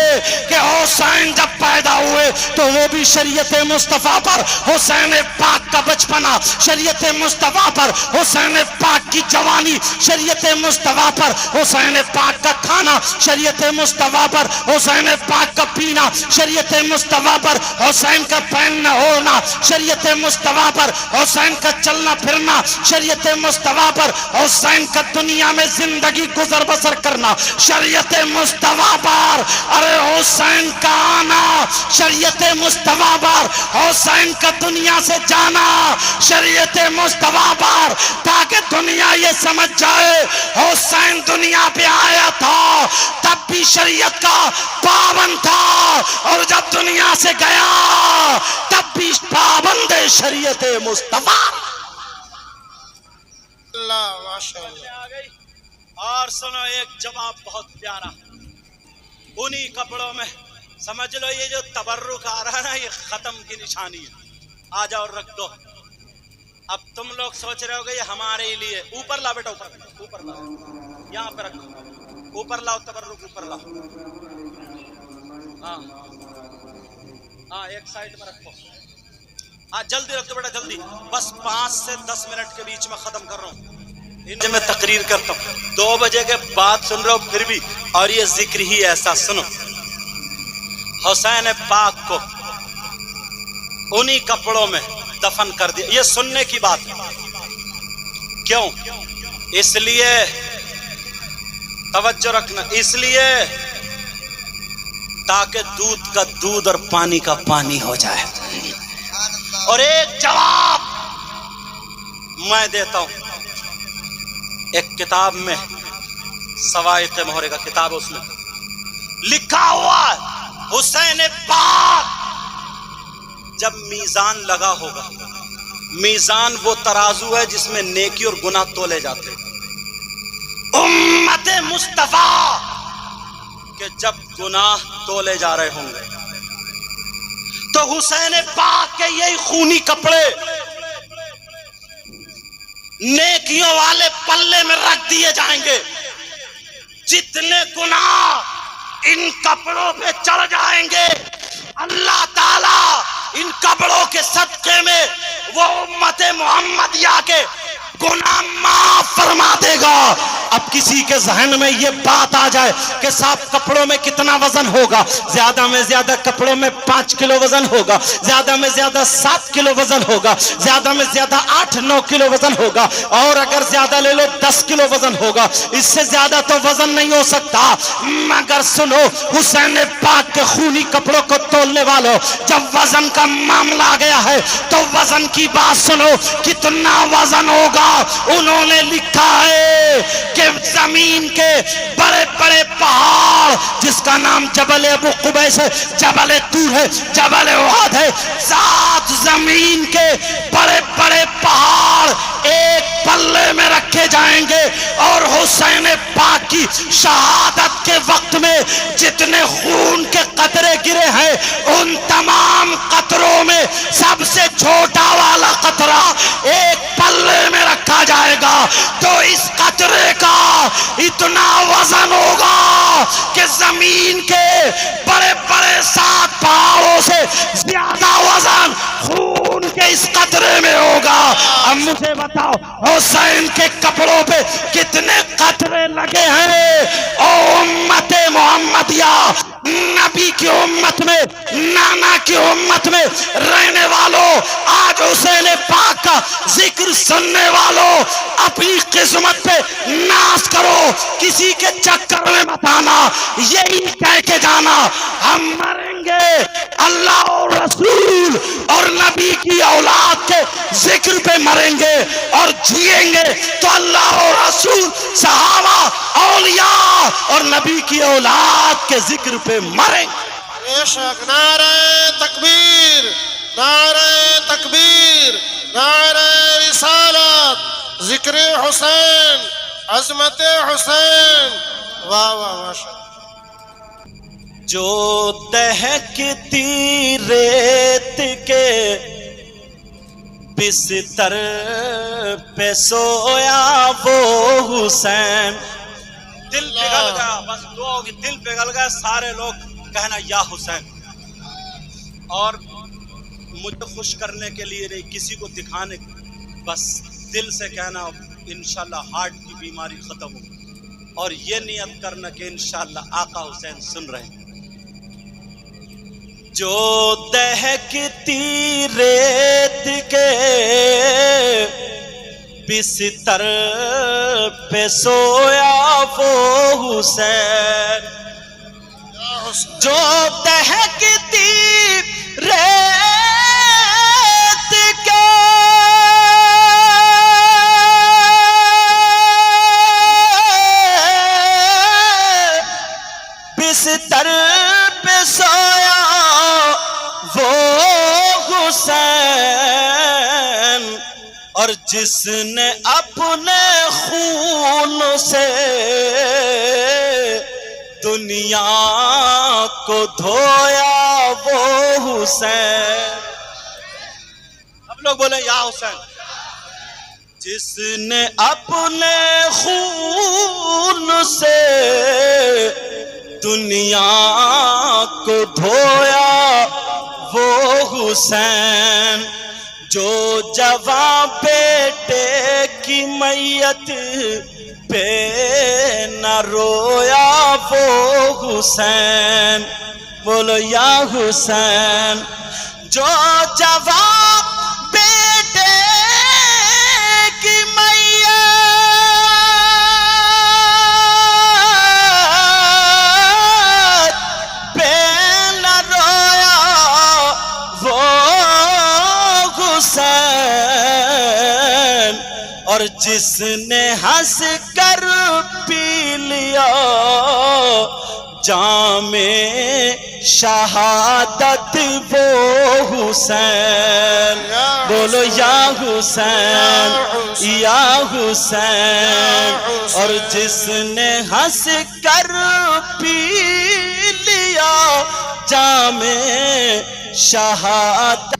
[SPEAKER 1] کہ حسین جب پیدا ہوئے تو وہ بھی شریعت مصطفیٰ پر، حسین پاک کا بچپنا شریعت مصطفیٰ پر، حسین پاک کی جوانی شریعت مصطفیٰ پر، حسین پاک کا کھانا شریعت مصطفیٰ پر، حسین پاک کا پینا شریعت مصطفیٰ پر، حسین کا پہننا اوڑھنا شریعت مصطفیٰ پر، حسین کا چلنا پھرنا شریعت مصطفیٰ پر، حسین کا دنیا میں زندگی گزر بسر کرنا شریعت مصطفیٰ پر۔ ارے حسین کا آنا شریعت مصطفیٰ پر، حسین کا دنیا سے جانا شریعت مصطفیٰ پر، تاکہ دنیا یہ سمجھ جائے حسین دنیا پہ آیا تھا تب بھی شریعت کا پابند تھا، اور جب دنیا سے گیا تب بھی پابند شریعت مصطفیٰ۔
[SPEAKER 5] اللہ ماشاءاللہ۔
[SPEAKER 1] اور سنو ایک جواب بہت پیارا، انہی کپڑوں میں سمجھ لو یہ جو تبرک آ رہا ہے نا، یہ ختم کی نشانی ہے۔ آ جاؤ رکھ دو۔ اب تم لوگ سوچ رہے ہو گے یہ ہمارے لیے، اوپر لا بیٹا، اوپر لا، یہاں پہ رکھو، اوپر لاؤ تبرک، اوپر لاؤ۔ ہاں ایک سائڈ میں رکھو، ہاں جلدی رکھ دو بیٹا جلدی، بس 5 سے 10 منٹ کے بیچ میں ختم کر رہا ہوں۔ میں تقریر کرتا ہوں 2 بجے کے بعد سن رہا ہوں پھر بھی، اور یہ ذکر ہی ایسا۔ سنو، حسین پاک کو انہی کپڑوں میں دفن کر دیا، یہ سننے کی بات ہے۔ کیوں؟ اس لیے توجہ رکھنا، اس لیے تاکہ دودھ کا دودھ اور پانی کا پانی ہو جائے۔ اور ایک جواب میں دیتا ہوں، ایک کتاب میں سوائق محرے کا کتاب، اس میں لکھا ہوا حسین پاک جب میزان لگا ہوگا
[SPEAKER 4] میزان وہ ترازو ہے جس میں نیکی اور گناہ تولے جاتے ہیں. امت مصطفیٰ کہ جب گناہ تولے جا رہے ہوں گے تو حسین پاک کے یہی خونی کپڑے نیکیوں والے پلے میں رکھ دیے جائیں گے. جتنے گناہ ان کپڑوں پہ چڑھ جائیں گے اللہ تعالی ان کپڑوں کے صدقے میں وہ امت محمدیہ کے گناہ معاف فرما دے گا. اب کسی کے ذہن میں یہ بات آ جائے کہ صاحب کپڑوں میں کتنا وزن ہوگا, زیادہ میں زیادہ کپڑوں میں 5 کلو وزن ہوگا, زیادہ میں زیادہ 7 کلو وزن ہوگا, زیادہ میں زیادہ 8-9 کلو وزن ہوگا, اور اگر زیادہ لے لو 10 کلو وزن ہوگا. اس سے زیادہ تو وزن نہیں ہو سکتا. مگر سنو, حسین پاک کے خونی کپڑوں کو تولنے والوں, جب وزن کا معاملہ آ گیا ہے تو وزن کی بات سنو. کتنا وزن ہوگا؟ انہوں نے لکھا ہے کہ زمین کے بڑے بڑے پہاڑ جس کا نام جبل ابو قبیس ہے, جبل طور ہے, جبل احد ہے, 7 زمین کے بڑے بڑے پہاڑ ایک پلے میں رکھے جائیں گے, اور حسین پاک کی شہادت کے وقت میں جتنے خون کے قطرے گرے ہیں ان تمام قطروں میں سب سے چھوٹا والا قطرہ ایک پلے میں رکھا جائے گا. تو اس قطرے کا اتنا وزن ہوگا کہ زمین کے بڑے بڑے 7 پہاڑوں سے زیادہ وزن خون کے اس قطرے میں ہوگا. اب مجھے بتاؤ حسین کے کپڑوں پہ کتنے قطرے لگے ہیں؟ او امت محمدیہ, نبی کی امت میں, نانا کی امت میں رہنے والوں, آج حسین پاک کا ذکر سننے والوں, اپنی قسمت پہ ناز کرو, کسی کے چکر میں مت آنا. یہی کہہ کے جانا ہم مریں گے اللہ اور رسول اور نبی کی اولاد کے ذکر پہ مریں گے, اور جیئیں گے تو اللہ اور رسول, صحابہ, اولیاء اور نبی کی اولاد کے ذکر پہ مریں گے.
[SPEAKER 5] بے شک. نعرہ تکبیر, نعرہ تکبیر, نعرہ رسالت, ذکر حسین, عظمت حسین. واہ واہ ماشاءاللہ.
[SPEAKER 4] جو دہکتی ریت کے بستر پہ سویا وہ حسین. دل پگھل گیا, بس دعا ہوگی, دل پگھل گیا, سارے لوگ کہنا یا حسین. اور مجھے خوش کرنے کے لیے نہیں, کسی کو دکھانے, بس دل سے کہنا انشاءاللہ ہارٹ کی بیماری ختم ہوگی, اور یہ نیت کرنا کہ انشاءاللہ آقا حسین سن رہے ہیں. جو دہکتی ریت کے بستر پہ سویا وہ حسین, جو دہکتی ریت کے بستر پہ سویا وہ حسین, اور جس نے اپنے خون سے دنیا کو دھویا وہ حسین. اب لوگ بولیں یا حسین. جس نے اپنے خون سے دنیا کو دھویا وہ حسین, جو جوان بیٹے کی میت پہ نہ رویا وہ حسین. بولو یا حسین. جو جوان بیٹے کی میت پہ نہ رویا وہ حسین, اور جس نے ہنس کر پی لیا جام شہادت وہ حسین، بولو یا حسین یا حسین، اور جس نے ہنس کر پی لیا جام شہادت۔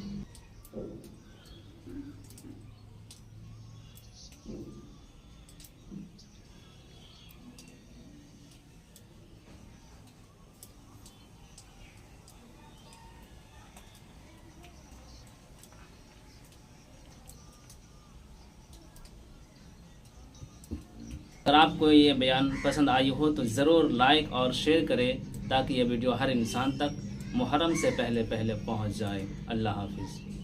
[SPEAKER 2] اگر آپ کو یہ بیان پسند آئی ہو تو ضرور لائک اور شیئر کریں تاکہ یہ ویڈیو ہر انسان تک محرم سے پہلے پہنچ جائے۔ اللہ حافظ۔